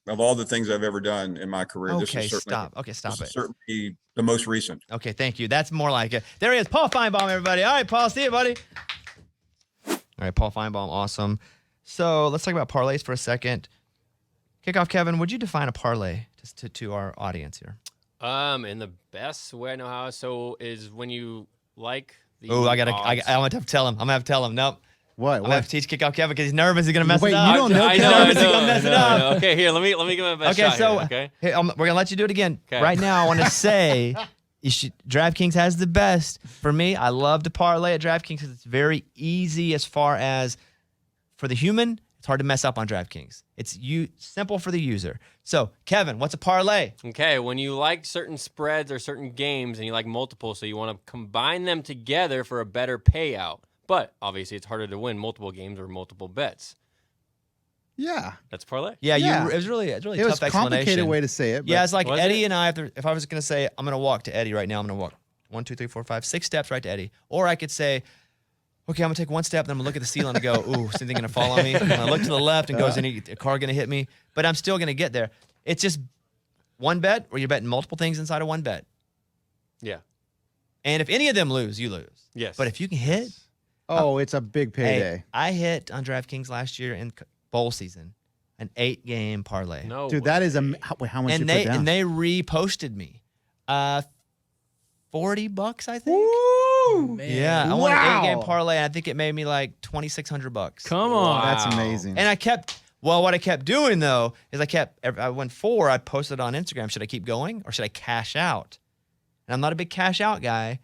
of all the things I've ever done in my career, this Okay, is certainly stop. Okay, stop this is it. certainly the most recent. Okay, thank you. That's more like it. There he is, Paul Finebaum, everybody. All right, Paul, see you, buddy. All right, Paul Finebaum, awesome. So let's talk about parlays for a second. Kickoff, Kevin, would you define a parlay to our audience here? In the best way I know how, so is when you like the Oh, I'm odds. gonna have to tell him. I'm gonna have to tell him. Nope. What? I'm gonna have to teach Kickoff Kevin because he's nervous. He's gonna mess Wait, it you up. don't know I He's know, nervous. I He's know, gonna mess I it know, I up. know. Okay, here, let me give my best Okay, shot so here, okay? here, we're gonna let you do it again. Okay. Right now, I want to say, DraftKings has the best. For me, I love to parlay at DraftKings because it's very easy as far as for the human. It's hard to mess up on DraftKings. It's simple for the user. So, Kevin, what's a parlay? Okay, when you like certain spreads or certain games and you like multiple, so you want to combine them together for a better payout. But obviously, it's harder to win multiple games or multiple bets. Yeah. That's parlay. Yeah, Yeah. it was really It tough was a explanation. complicated way to say it. But Yeah, it's like Was Eddie it? and I. If I was gonna say, I'm gonna walk to Eddie right now. I'm gonna walk 1, 2, 3, 4, 5, 6 steps right to Eddie. Or I could say, okay, I'm gonna take one step, then I'm gonna look at the ceiling and go, ooh, is anything gonna fall on me? And I look to the left and go, is a car gonna hit me? But I'm still gonna get there. It's just one bet, or you're betting multiple things inside of one bet. Yeah. And if any of them lose, you lose. Yes. But if you can hit, oh, it's a big hey, payday. I hit on DraftKings last year in bowl season, an 8-game parlay. No Dude, way. that is how much you put down? And they reposted me, $40, I think. Woo! Man. Yeah, I won an Wow. 8-game parlay, and I think it made me like $2,600. Come on. Wow. That's amazing. And what I kept doing though is I won 4. I posted on Instagram. Should I keep going or should I cash out? And I'm not a big cash out guy.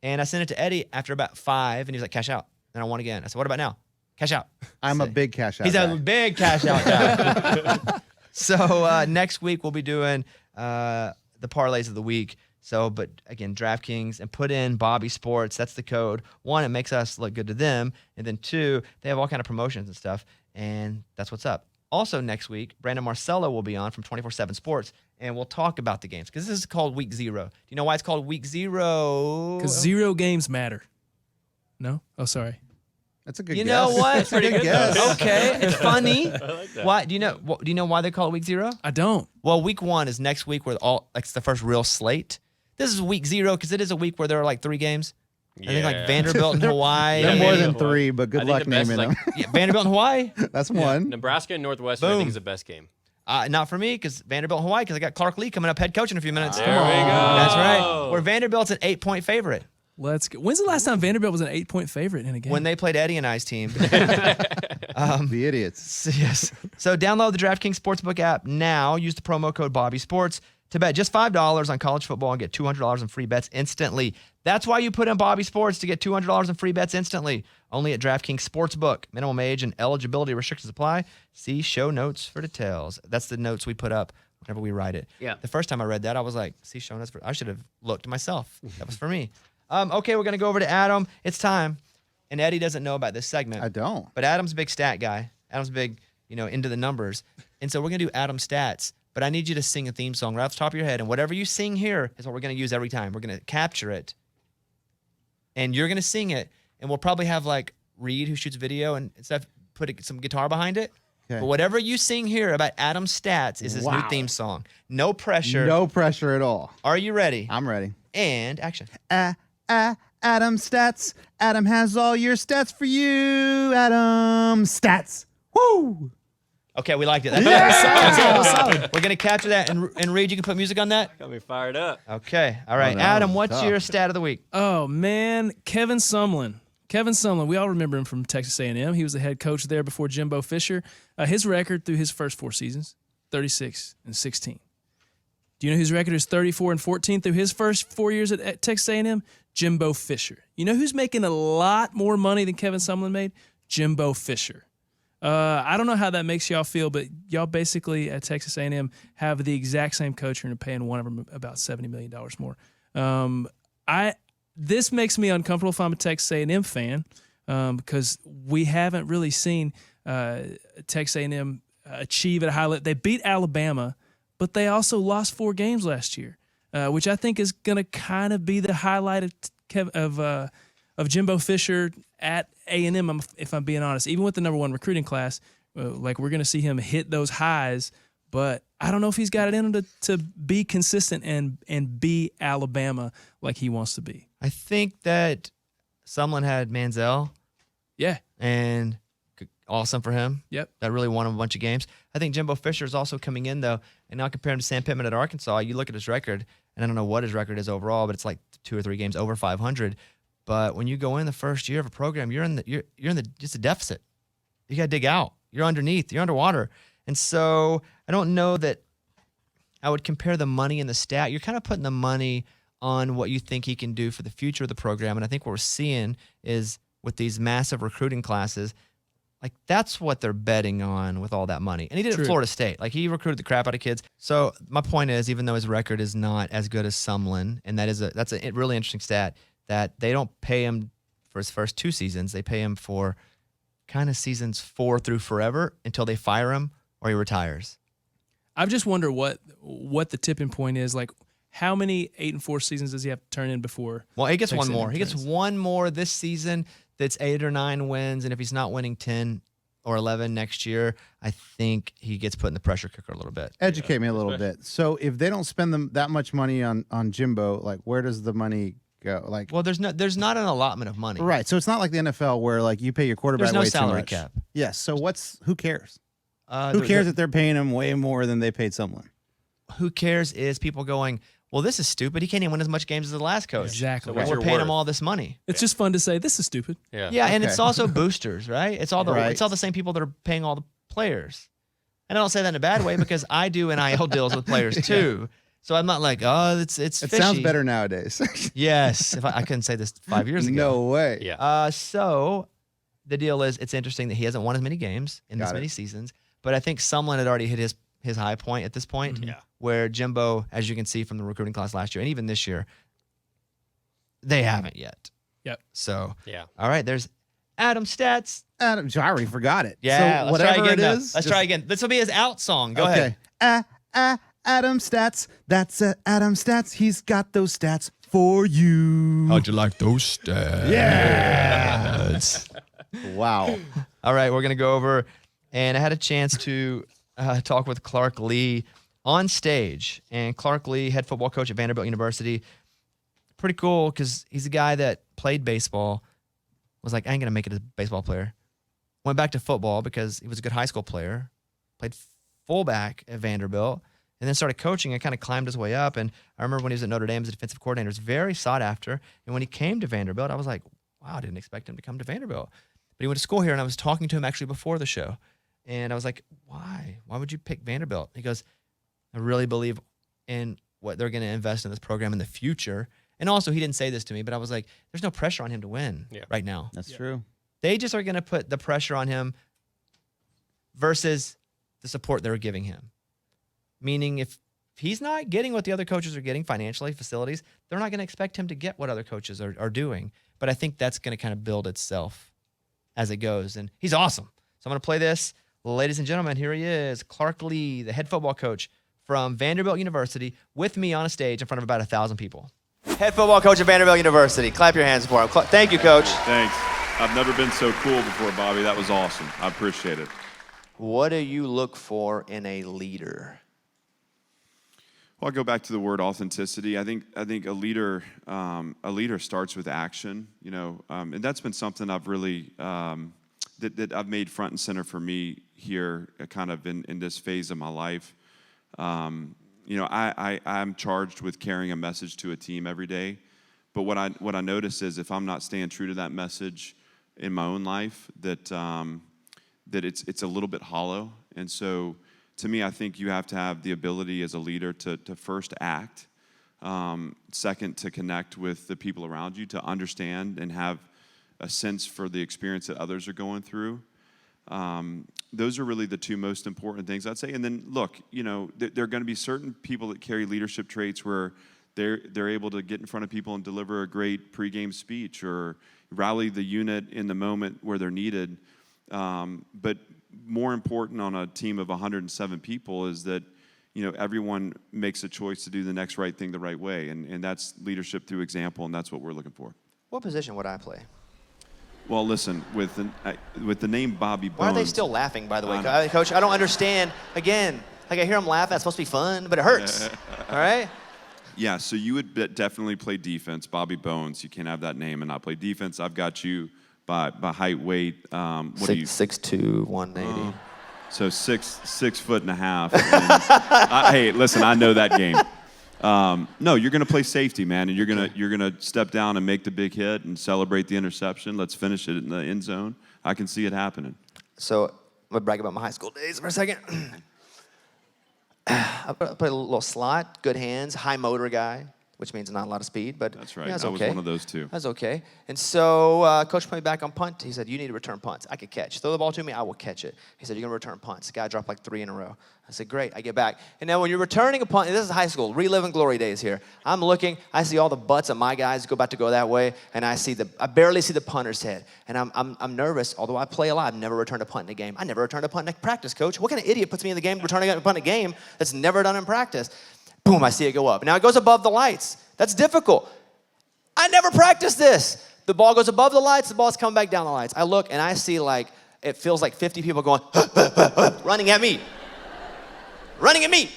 And I sent it to Eddie after about 5, and he was like, cash out. And I won again. I said, what about now? Cash out. I'm a So- big cash out He's guy. a big cash out guy. So next week we'll be doing the parlays of the week. So, but again, DraftKings, and put in Bobby Sports. That's the code. 1, it makes us look good to them, and then 2, they have all kind of promotions and stuff, and that's what's up. Also next week, Brandon Marcello will be on from 24/7 Sports, and we'll talk about the games because this is called Week 0. Do you know why it's called Week 0? Because 0 games matter. No? Oh, sorry. That's a good You guess. know what? That's a good guess. Okay, it's funny. I like that. Why? Do you know why they call it Week 0? I don't. Well, Week 1 is next week where it's the first real slate. This is Week 0 because it is a week where there are like 3 games. I think like Yeah. Vanderbilt and Hawaii. They're Yeah, more yeah, than yeah. 3, but I good think luck the best naming is, them. like, Yeah, Vanderbilt and Hawaii. That's one. Nebraska and Northwestern, I Boom. think, is the best game. Not for me because Vanderbilt and Hawaii because I got Clark Lee coming up head coach in a few minutes. There we go. That's right. Where Vanderbilt's an 8-point favorite. Let's go. When's the last time Vanderbilt was an 8-point favorite in a game? When they played Eddie and I's team. The idiots. So, yes. So download the DraftKings Sportsbook app now. Use the promo code BobbySports to bet just $5 on college football and get $200 in free bets instantly. That's why you put in Bobby Sports to get $200 in free bets instantly. Only at DraftKings Sportsbook. Minimum age and eligibility restrictions apply. See show notes for details. That's the notes we put up whenever we write it. Yeah. The first time I read that, I was like, see show notes. I should have looked myself. That was for me. Okay, we're going to go over to Adam. It's time. And Eddie doesn't know about this segment. I don't. But Adam's a big stat guy. Adam's big, into the numbers. And so we're going to do Adam stats. But I need you to sing a theme song right off the top of your head. And whatever you sing here is what we're going to use every time. We're going to capture it. And you're going to sing it. And we'll probably have like Reed, who shoots video and stuff, put some guitar behind it. Okay. But whatever you sing here about Adam's stats is his new Wow. theme song. No pressure. No pressure at all. Are you ready? I'm ready. And action. Adam stats. Adam has all your stats for you. Adam stats. Woo! Okay, we liked it. That's We're going to capture that. And Reed, you can put music on that? Got me fired up. Okay. All right. no, Adam, what's tough. your stat of the week? Oh man, Kevin Sumlin. Kevin Sumlin, we all remember him from Texas A&M. He was the head coach there before Jimbo Fisher. His record through his first 4 seasons, 36-16. Do you know whose record is 34-14 through his first 4 years at Texas A&M? Jimbo Fisher. You know who's making a lot more money than Kevin Sumlin made? Jimbo Fisher. I don't know how that makes y'all feel, but y'all basically at Texas A&M have the exact same coach and are paying one of them about $70 million more. This makes me uncomfortable if I'm a Texas A&M fan because we haven't really seen Texas A&M achieve at a high level. They beat Alabama, but they also lost 4 games last year, which I think is going to kind of be the highlight of Jimbo Fisher at A&M, if I'm being honest. Even with the number 1 recruiting class, we're going to see him hit those highs, but I don't know if he's got it in him to be consistent and be Alabama like he wants to be. I think that Sumlin had Manziel, Yeah. and awesome for him. Yep. That really won him a bunch of games. I think Jimbo Fisher is also coming in, though, and now compare him to Sam Pittman at Arkansas. You look at his record, and I don't know what his record is overall, but it's like 2 or 3 games over 500. But when you go in the first year of a program, you're in the just a deficit. You got to dig out. You're underneath. You're underwater. And so I don't know that I would compare the money and the stat. You're kind of putting the money on what you think he can do for the future of the program. And I think what we're seeing is with these massive recruiting classes, like that's what they're betting on with all that money. And he did it True. at Florida State. Like he recruited the crap out of kids. So my point is, even though his record is not as good as Sumlin, and that's a really interesting stat, that they don't pay him for his first 2 seasons. They pay him for kind of seasons 4 through forever until they fire him or he retires. I just wonder what the tipping point is. Like, how many 8-4 seasons does he have to turn in before? Well, he gets takes one it more. and He gets turns? one more this season that's 8 or 9 wins. And if he's not winning 10 or 11 next year, I think he gets put in the pressure cooker a little bit. Educate me a little bit. So if they don't spend that much money on Jimbo, like where does the money go? Like, Well, there's not an allotment of money. right. So it's not like the NFL where like you pay your quarterback There's no way salary too much. cap. Yes. So who cares? Uh, Who the- cares the- if they're paying him way more than they paid someone? Who cares is people going, well, this is stupid. He can't even win as much games as the last coach. Exactly. So what's We're your paying him worth? all this money. It's just fun to say, this is stupid. Yeah. Yeah, and Okay. it's also boosters, right? It's all Right. it's all the same people that are paying all the players. And I don't say that in a bad way because I do NIL deals with players too. So I'm not like, oh, it's It fishy. sounds better nowadays. Yes, if I couldn't say this 5 years ago. No way. Yeah. So the deal is, it's interesting that he hasn't won as many games in Got this it. many seasons, but I think Sumlin had already hit his high point at this point. Yeah. Where Jimbo, as you can see from the recruiting class last year and even this year, they haven't yet. Yep. So, Yeah. all right, there's Adam Stats. Adam, I already forgot it. Yeah, So let's try whatever again. it Now. is, Let's just- try again. This will be his out song. Go okay. ahead. Adam Stats. That's Adam Stats. He's got those stats for you. How'd you like those stats? Yes. Wow. All right, we're going to go over, and I had a chance to talk with Clark Lea on stage. And Clark Lea, head football coach at Vanderbilt University. Pretty cool because he's a guy that played baseball, was like, I ain't going to make it as a baseball player. Went back to football because he was a good high school player, played fullback at Vanderbilt, and then started coaching and kind of climbed his way up. And I remember when he was at Notre Dame as a defensive coordinator, he was very sought after. And when he came to Vanderbilt, I was like, wow, I didn't expect him to come to Vanderbilt. But he went to school here, and I was talking to him actually before the show. And I was like, why? Why would you pick Vanderbilt? He goes, I really believe in what they're going to invest in this program in the future. And also, he didn't say this to me, but I was like, there's no pressure on him to win right now. That's true. They just are going to put the pressure on him versus the support they're giving him. Meaning, if he's not getting what the other coaches are getting financially, facilities, they're not going to expect him to get what other coaches are doing. But I think that's going to kind of build itself as it goes. And he's awesome. So I'm going to play this. Ladies and gentlemen, here he is, Clark Lea, the head football coach from Vanderbilt University, with me on a stage in front of about 1,000 people. Head football coach at Vanderbilt University. Clap your hands for him. Thank you, Coach. Thanks. I've never been so cool before, Bobby. That was awesome. I appreciate it. What do you look for in a leader? Well, I go back to the word authenticity. I think a leader starts with action. And that's been something I've really that I've made front and center for me here, kind of in this phase of my life. I'm charged with carrying a message to a team every day. But what I notice is if I'm not staying true to that message in my own life, that it's a little bit hollow. And so, to me, I think you have to have the ability as a leader to first act, second to connect with the people around you, to understand and have a sense for the experience that others are going through. Those are really the two most important things, I'd say. And then, look, there are going to be certain people that carry leadership traits where they're able to get in front of people and deliver a great pregame speech or rally the unit in the moment where they're needed. But more important on a team of 107 people is that, everyone makes a choice to do the next right thing the right way. And that's leadership through example, and that's what we're looking for. What position would I play? Well, listen, with the name Bobby Bones. Why are they still laughing, by the way? Coach, I don't understand. Again, Like I hear them laughing. It's supposed to be fun, but it hurts. All right? Yeah, so you would definitely play defense. Bobby Bones, you can't have that name and not play defense. I've got you by height, weight. What are you? 6'2", 180. So 6'6.5". Hey, listen, I know that game. No, you're going to play safety, man, and you're gonna step down and make the big hit and celebrate the interception. Let's finish it in the end zone. I can see it happening. So I'm gonna brag about my high school days for a second. I played a little slot, good hands, high motor guy, which means not a lot of speed, but That's right. yeah, that's I okay. was one of those too. That's okay. And so coach put me back on punt. He said, you need to return punts. I could catch. Throw the ball to me, I will catch it. He said, you're going to return punts. The guy dropped like 3 in a row. I said, great. I get back. And now when you're returning a punt, and this is high school, reliving glory days here. I'm looking, I see all the butts of my guys about to go that way, and I barely see the punter's head. And I'm nervous, although I play a lot. I've never returned a punt in a game. I never returned a punt in practice, coach. What kind of idiot puts me in the game returning a punt in a game that's never done in practice? Boom, I see it go up. Now it goes above the lights. That's difficult. I never practiced this. The ball goes above the lights, the ball's coming back down the lights. I look and I see it feels like 50 people going, running at me. Running at me.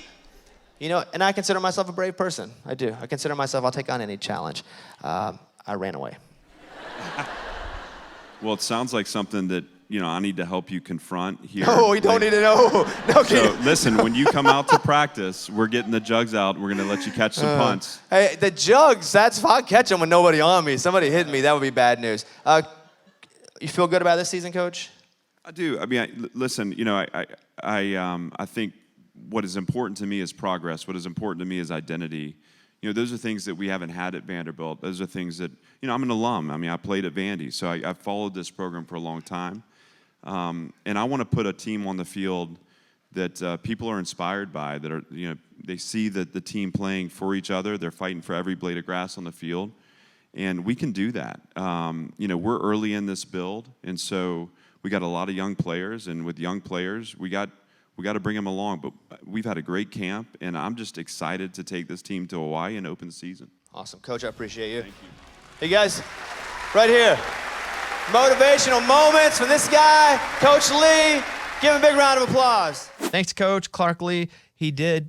You know, and I consider myself a brave person. I do. I consider myself, I'll take on any challenge. I ran away. Well, it sounds like something that, I need to help you confront here. No, we don't need to know. No, so listen, when you come out to practice, we're getting the jugs out. We're going to let you catch some punts. Hey, the jugs, I'll catch them with nobody on me. Somebody hit me, that would be bad news. You feel good about this season, Coach? I do. I mean, listen, I think what is important to me is progress. What is important to me is identity. Those are things that we haven't had at Vanderbilt. Those are things that, I'm an alum. I mean, I played at Vandy, so I've followed this program for a long time. And I want to put a team on the field that people are inspired by, that are, they see that the team playing for each other. They're fighting for every blade of grass on the field. And we can do that. We're early in this build, and so we got a lot of young players. And with young players, we got to bring them along. But we've had a great camp, and I'm just excited to take this team to Hawaii and open the season. Awesome. Coach, I appreciate you. Thank you. Hey, guys, right here. Motivational moments from this guy, Coach Lee. Give him a big round of applause. Thanks, Coach Clark Lea. He did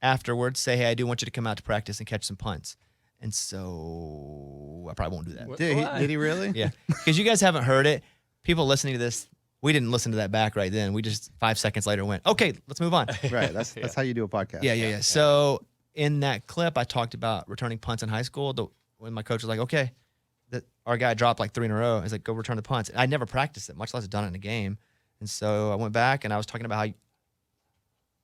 afterwards say, hey, I do want you to come out to practice and catch some punts. And so I probably won't do that. Did he really? Yeah, because you guys haven't heard it. People listening to this, we didn't listen to that back right then. We just 5 seconds later went, okay, let's move on. Right. That's how you do a podcast. Yeah. So in that clip, I talked about returning punts in high school. When my coach was like, okay, our guy dropped like 3 in a row. He's like, go return the punts. I never practiced it, much less done it in a game. And so I went back and I was talking about how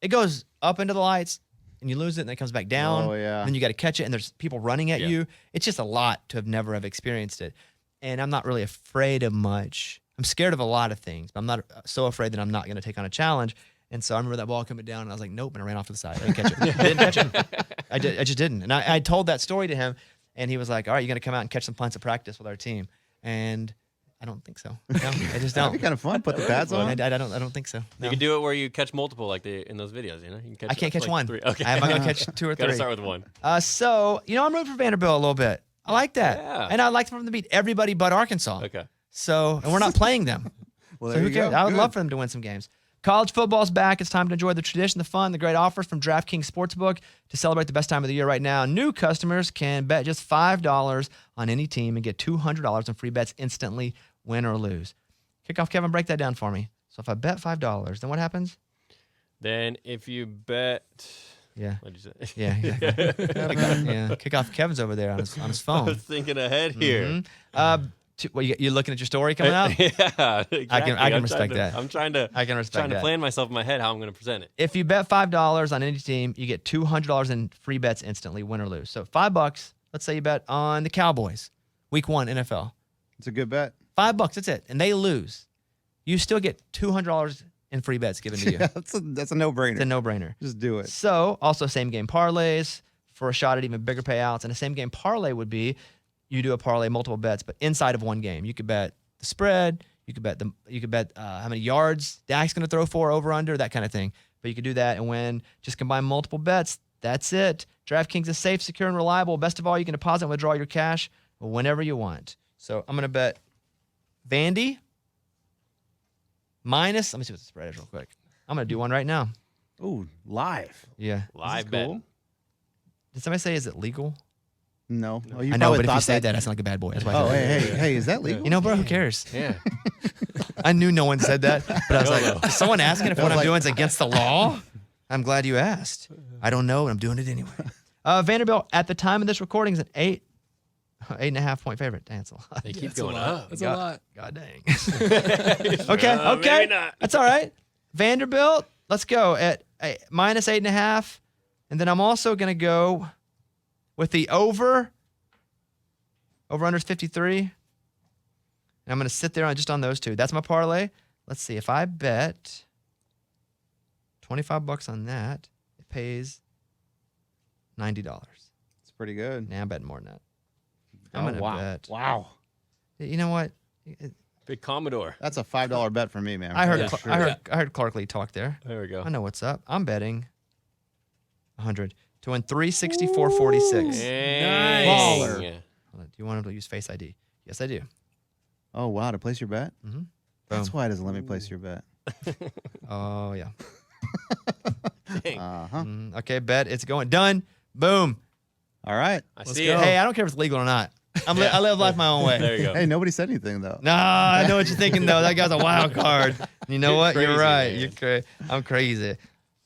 it goes up into the lights and you lose it and then it comes back down. Oh, yeah. And then you got to catch it and there's people running at Yeah. you. It's just a lot to never have experienced it. And I'm not really afraid of much. I'm scared of a lot of things, but I'm not so afraid that I'm not going to take on a challenge. And so I remember that ball coming down and I was like, nope. And I ran off to the side. I didn't catch it. I didn't catch it. I just didn't. And I told that story to him. And he was like, all right, you're going to come out and catch some punts at practice with our team. And I don't think so. No, I just That'd don't. be kind of fun. Put the pads on. I don't think so. No. You can do it where you catch multiple, like in those videos. You can catch I can't catch like one. 3. Okay. I'm not going to catch 2 or 3. Gotta start with 1. So, I'm rooting for Vanderbilt a little bit. I like that. Yeah. And I like for them to beat everybody but Arkansas. Okay. So, and we're not playing them. Well, So there who you go. cares? I would Good. love for them to win some games. College football's back. It's time to enjoy the tradition, the fun, the great offers from DraftKings Sportsbook to celebrate the best time of the year right now. New customers can bet just $5 on any team and get $200 in free bets instantly, win or lose. Kickoff Kevin, break that down for me. So if I bet $5, then what happens? Then if you bet, Yeah. what did you say? Yeah, exactly. Yeah. Kickoff Kevin's over there on his I phone. was thinking ahead here. You looking at your story coming up? Yeah, exactly. I can I'm respect trying to- that. I'm trying to I can respect that. plan myself in my head how I'm going to present it. If you bet $5 on any team, you get $200 in free bets instantly, win or lose. So $5. Let's say you bet on the Cowboys, Week 1 NFL. It's a good bet. $5, that's it, and they lose. You still get $200 in free bets given to you. Yeah, that's a no-brainer. It's a no-brainer. Just do it. So also same game parlays for a shot at even bigger payouts, and a same game parlay would be you do a parlay, multiple bets, but inside of one game. You could bet the spread. You could bet how many yards Dak's going to throw for, over, under, that kind of thing. But you could do that and win. Just combine multiple bets. That's it. DraftKings is safe, secure, and reliable. Best of all, you can deposit and withdraw your cash whenever you want. So I'm going to bet Vandy minus. Let me see what the spread is real quick. I'm going to do one right now. Ooh, live. Yeah. Live cool. betting. Did somebody say, is it legal? No. Oh, you I know, probably but if you thought say that, I sound like a bad boy. That's why I Oh, said that. hey, is that legal? You know, bro, who cares? Yeah. I knew no one said that, but I was like, is someone asking if what I'm doing is against the law? I'm glad you asked. I don't know, and I'm doing it anyway. Vanderbilt, at the time of this recording, is an 8.5 point favorite. Dang, that's a lot. They keep That's a going lot. up. That's a lot. God dang. Okay. Maybe not. That's all right. Vanderbilt, let's go at minus 8.5. And then I'm also going to go with the over. Over under 53. And I'm going to sit there just on those two. That's my parlay. Let's see. If I bet $25 on that, it pays $90. It's pretty good. Nah, I'm betting more than that. I'm Oh, going to wow. bet. Wow. You know what? Big Commodore. That's a $5 bet for me, man. I heard, Yeah, I heard Clark Lea talk there. There we go. I know what's up. I'm betting 100 to win 364.46. Dang. Baller. Yeah. Do you want to use Face ID? Yes, I do. Oh, wow. To place your bet? Mm-hmm. That's why it doesn't let me place your bet. Oh, yeah. Uh-huh. Okay, bet. It's going. Done. Boom. All right. I see it. Hey, I don't care if it's legal or not. I live life my own way. There you go. Hey, nobody said anything, though. Nah, I know what you're thinking, though. That guy's a wild card. You know what? You're crazy, right. man. You're I'm crazy.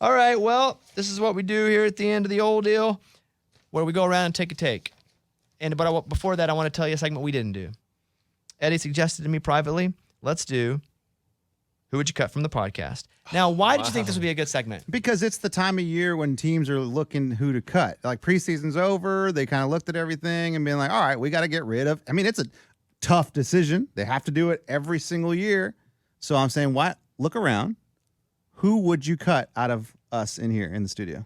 All right, well, this is what we do here at the end of the old deal, where we go around and take a take. But before that, I want to tell you a segment we didn't do. Eddie suggested to me privately, let's do Who Would You Cut from the Podcast? Now, why did you think this would be a good segment? Because it's the time of year when teams are looking who to cut. Like preseason's over, they kind of looked at everything and being like, all right, we got to get rid of. I mean, it's a tough decision. They have to do it every single year. So I'm saying, what? Look around. Who would you cut out of us in here in the studio?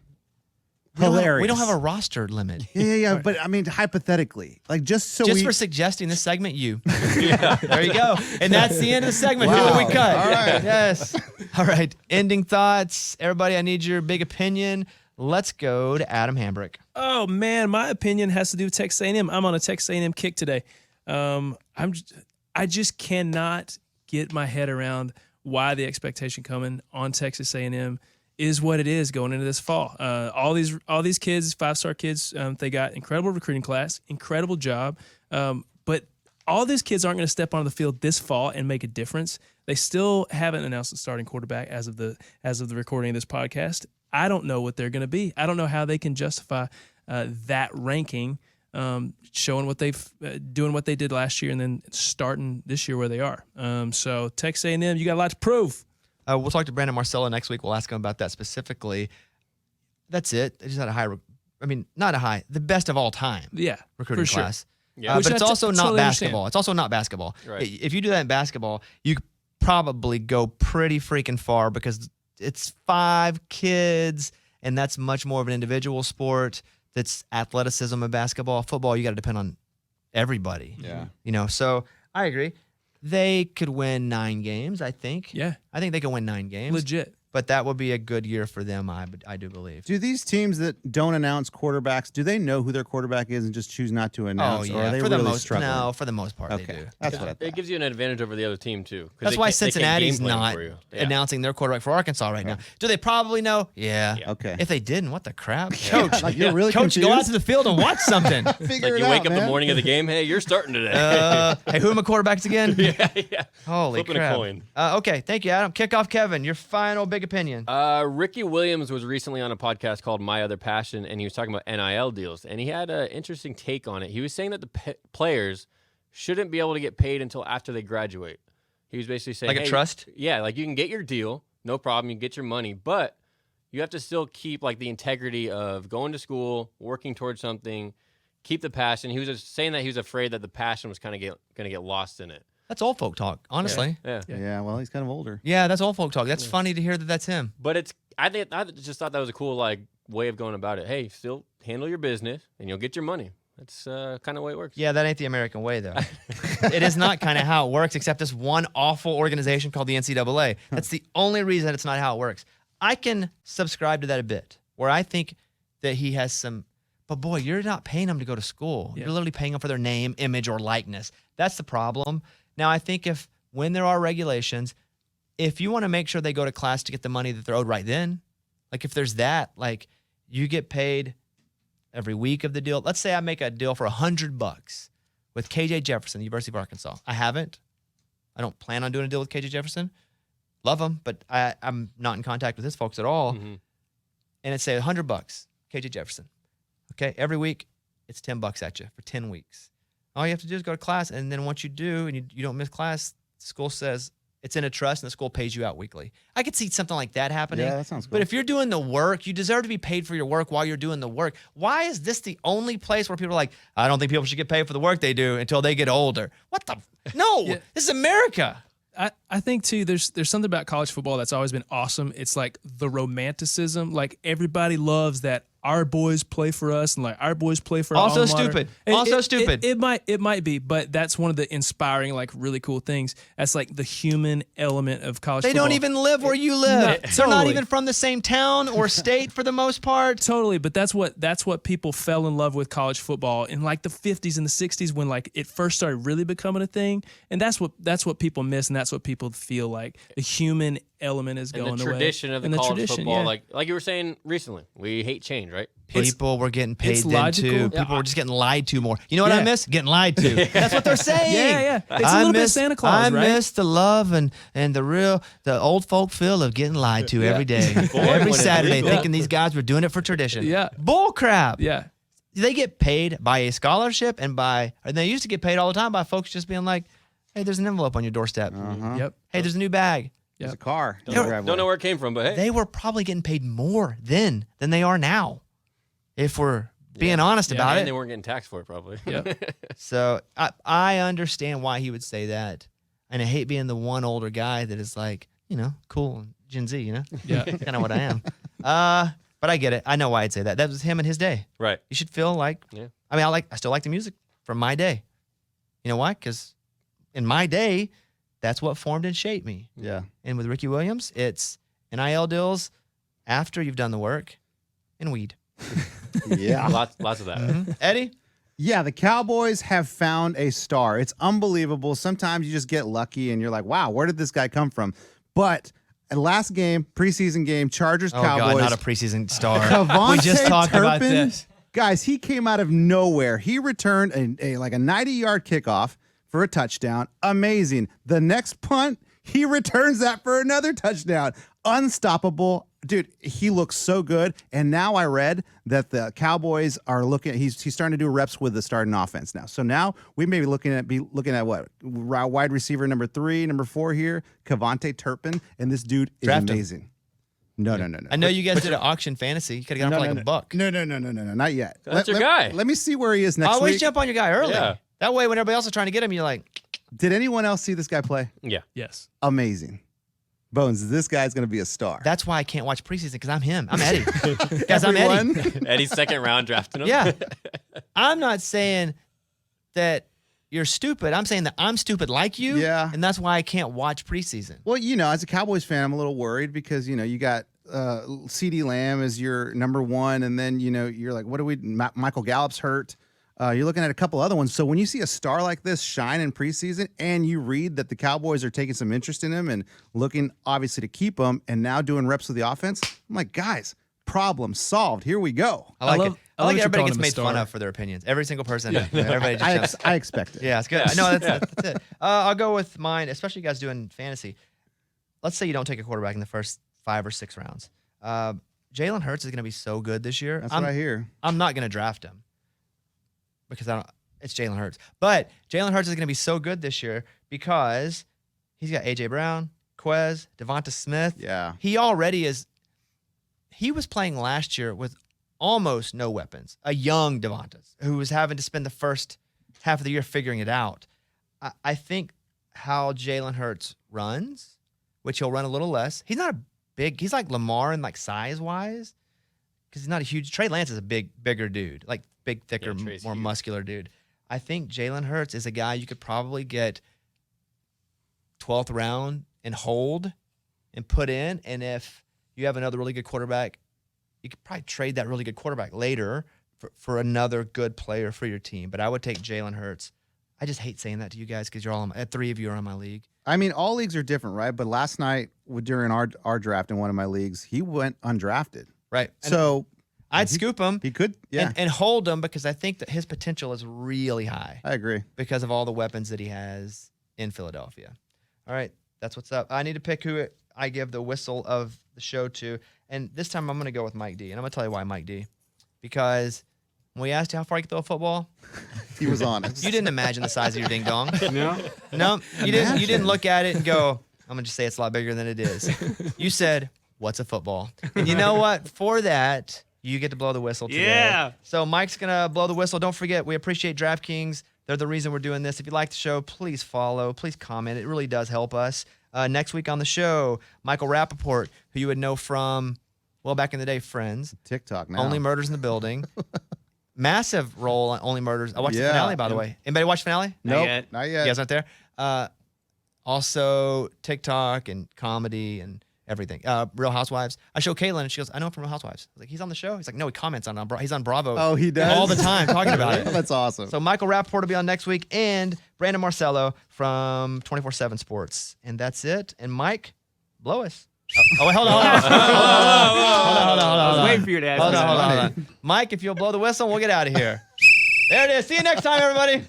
Hilarious. We don't have a roster limit. Yeah. But I mean, hypothetically, like just For suggesting this segment, you. There you go. And that's the end of the segment. Who Wow. do we cut? All right. Yes. All right. Ending thoughts. Everybody, I need your big opinion. Let's go to Adam Hambrick. Oh man, my opinion has to do with Texas A&M. I'm on a Texas A&M kick today. I just cannot get my head around why the expectation coming on Texas A&M is what it is going into this fall. All these kids, 5-star kids, they got incredible recruiting class, incredible job. But all these kids aren't going to step onto the field this fall and make a difference. They still haven't announced the starting quarterback as of the recording of this podcast. I don't know what they're going to be. I don't know how they can justify that ranking, showing what they've doing what they did last year and then starting this year where they are. So Texas A&M, you got a lot to prove. We'll talk to Brandon Marcello next week. We'll ask him about that specifically. That's it. They just had a high, the best of all time Yeah, recruiting for sure. class. Yeah. But Which it's I also not totally basketball. understand. It's also not basketball. Right. If you do that in basketball, you could probably go pretty freaking far because it's 5 kids, and that's much more of an individual sport. That's athleticism in basketball. Football, you got to depend on everybody. Yeah. So I agree. They could win 9 games, I think. Yeah, I think they could win 9 games. legit. But that would be a good year for them, I do believe. Do these teams that don't announce quarterbacks, do they know who their quarterback is and just choose not to announce? Or are they for the really most struggling? no, for the most part they Okay. do. That's what I thought. It gives you an advantage over the other team too. 'cause That's they why can't- they can't Cincinnati's game plan not for you. Yeah. announcing their quarterback for Arkansas right now. Do they probably know? Yeah. Okay. If they didn't, what the crap? Coach, Like, you're really Coach, go out confused? to the field and watch something. Figure Like it you wake out, up man. the morning of the game, hey, you're starting today. Hey, who are my quarterbacks again? yeah. Holy Flipping crap. a coin. Okay, thank you, Adam. Kickoff Kevin, your final big opinion. Ricky Williams was recently on a podcast called My Other Passion, and he was talking about NIL deals, and he had an interesting take on it. He was saying that the players shouldn't be able to get paid until after they graduate. He was basically saying, Like a hey, trust? Yeah, like you can get your deal, no problem, you can get your money, but you have to still keep like the integrity of going to school, working towards something, keep the passion. He was just saying that he was afraid that the passion was kind of going to get lost in it. That's old folk talk, honestly. Yeah. Yeah, well, he's kind of older. Yeah, that's old folk talk. That's funny to hear that that's him. But I just thought that was a cool like way of going about it. Hey, still handle your business and you'll get your money. That's kind of the way it works. Yeah, that ain't the American way, though. It is not kind of how it works, except this one awful organization called the NCAA. That's the only reason it's not how it works. I can subscribe to that a bit, where I think that he has some, but boy, you're not paying them to go to school. Yeah. You're literally paying them for their name, image, or likeness. That's the problem. Now, I think when there are regulations, if you want to make sure they go to class to get the money that they're owed right then, Like if there's that, like you get paid every week of the deal. Let's say I make a deal for $100 with KJ Jefferson, University of Arkansas. I haven't. I don't plan on doing a deal with KJ Jefferson. Love him, but I'm not in contact with his folks at all. Mm-hmm. And it's say $100, KJ Jefferson. Okay, every week it's $10 at you for 10 weeks. All you have to do is go to class, and then once you do and you don't miss class, the school says it's in a trust and the school pays you out weekly. I could see something like that happening. Yeah, that sounds cool. But if you're doing the work, you deserve to be paid for your work while you're doing the work. Why is this the only place where people are like, I don't think people should get paid for the work they do until they get older? What the? No, Yeah. This is America. I think too there's something about college football that's always been awesome. It's like the romanticism. Like everybody loves that our boys play for us and like our boys play for our Also alma mater. stupid. And Also stupid. It might be, but that's one of the inspiring, like really cool things. That's like the human element of college They football. don't even live where you live. They're not Totally. even from the same town or state for the most part. Totally, but that's what people fell in love with college football in like the 50s and the 60s when like it first started really becoming a thing, and that's what people miss, and that's what people feel like the human element is And going the away. tradition of the And college tradition, football, yeah. like you were saying recently, we hate change, right? People were getting paid it's then logical. too. People were just getting lied to more. You know what I Yeah. miss? Getting lied to. That's what they're saying. Yeah. It's a little bit Santa Claus, I right? miss the love and the old folk feel of getting lied to every day, Boy, every when it's Saturday, legal. thinking these guys were doing it for tradition. Yeah. Bull crap. Yeah. They get paid by a scholarship and they used to get paid all the time by folks just being like, hey, there's an envelope on your doorstep. Yep. Hey, there's a new bag. There's a car. in the Don't driveway. know where it came from, but hey, They were probably getting paid more then than they are now, if we're being honest about and it. they weren't getting taxed for it, probably. Yep. So I understand why he would say that. And I hate being the one older guy that is like, cool, Gen Z, Yeah. That's kind of what I am. But I get it. I know why I'd say that. That was him in his day. Right. You should feel like, Yeah. I mean, I still like the music from my day. You know why? Because in my day, that's what formed and shaped me. Yeah. And with Ricky Williams, it's NIL deals after you've done the work and weed. Yeah. Lots of that. Eddie? Yeah, the Cowboys have found a star. It's unbelievable. Sometimes you just get lucky and you're like, wow, where did this guy come from? But last game, preseason game, Chargers, Oh, Cowboys. God, not a preseason star. Kavonte We just talked about Turpin, this. Guys, he came out of nowhere. He returned a 90-yard kickoff for a touchdown. Amazing. The next punt, he returns that for another touchdown. Unstoppable. Dude, he looks so good. And now I read that the Cowboys are he's starting to do reps with the starting offense now. So now we may be looking at what? Wide receiver number 3, number 4 here, Kavonte Turpin. And this dude is Draft him. amazing. No. I know you guys did an auction fantasy. You could have got him for like $1. No, not yet. That's your guy. Let me see where he is next Always week. jump on your guy early. Yeah. That way, when everybody else is trying to get him, you're like, Did anyone else see this guy play? Yeah. Yes. Amazing. Bones, this guy's going to be a star. that's why I can't watch preseason because I'm him. I'm Eddie. Guys, I'm Eddie. Everyone? Eddie's second round drafting him. Yeah. I'm not saying that you're stupid. I'm saying that I'm stupid like you. Yeah. And that's why I can't watch preseason. Well, as a Cowboys fan, I'm a little worried because, you got CeeDee Lamb as your number 1, and then, you're like, what do we Michael Gallup's hurt. You're looking at a couple other ones. So when you see a star like this shine in preseason and you read that the Cowboys are taking some interest in him and looking obviously to keep him and now doing reps with the offense, I'm like, guys, problem solved. Here we go. I like love- it. I I love like that everybody you're gets calling him a made fun star. of for their opinions. Every single person. Everybody just I expect it. Yeah, it's good. No, that's it. I'll go with mine, especially you guys doing fantasy. Let's say you don't take a quarterback in the first 5 or 6 rounds. Jalen Hurts is going to be so good this year. That's what I hear. I'm not going to draft him because it's Jalen Hurts. But Jalen Hurts is going to be so good this year because he's got A.J. Brown, Quez, Devonta Smith. Yeah. He already is. He was playing last year with almost no weapons. A young Devonta who was having to spend the first half of the year figuring it out. I think how Jalen Hurts runs, which he'll run a little less. He's not a big. He's like Lamar in like size wise, because he's not a huge. Trey Lance is a bigger dude, like big, thicker, Yeah, Trey's more huge. muscular dude. I think Jalen Hurts is a guy you could probably get 12th round and hold and put in. And if you have another really good quarterback, you could probably trade that really good quarterback later for another good player for your team. But I would take Jalen Hurts I just hate saying that to you guys because you're all three of you are in my league. I mean, all leagues are different, right? But last night during our draft in one of my leagues, he went undrafted. Right. And So I'd scoop him he could, yeah. and hold him because I think that his potential is really high I agree. because of all the weapons that he has in Philadelphia. All right, that's what's up. I need to pick who I give the whistle of the show to. And this time I'm going to go with Mike D. And I'm going to tell you why Mike D. Because when we asked you how far you could throw a football, He was honest. you didn't imagine the size of your ding dong. No. No, you didn't. You didn't look at it and go, I'm gonna just say it's a lot bigger than it is. You said, "What's a football?" And you know what? For that, you get to blow the whistle today. Yeah. So Mike's gonna blow the whistle. Don't forget, we appreciate DraftKings. They're the reason we're doing this. If you like the show, please follow, please comment. It really does help us. Next week on the show, Michael Rappaport, who you would know from, well, back in the day, Friends. TikTok now. Only Murders in the Building. Massive role on Only Murders. I watched the Yeah. finale, by the way. Anybody watch finale? Nope, yet. not You yet. guys aren't there? Also, TikTok and comedy and everything. Real Housewives. I show Caitlin and she goes, I know him from Real Housewives. I was like, he's on the show? He's like, no, he comments on he's on Bravo. Oh, he does? All the time talking about it. That's awesome. So Michael Rappaport will be on next week and Brandon Marcello from 24/7 Sports. And that's it. And Mike, blow us. Oh, wait, hold on. Hold on. I was waiting for you to ask Hold me on, that. hold on. Mike, if you'll blow the whistle, we'll get out of here. There it is. See you next time, everybody.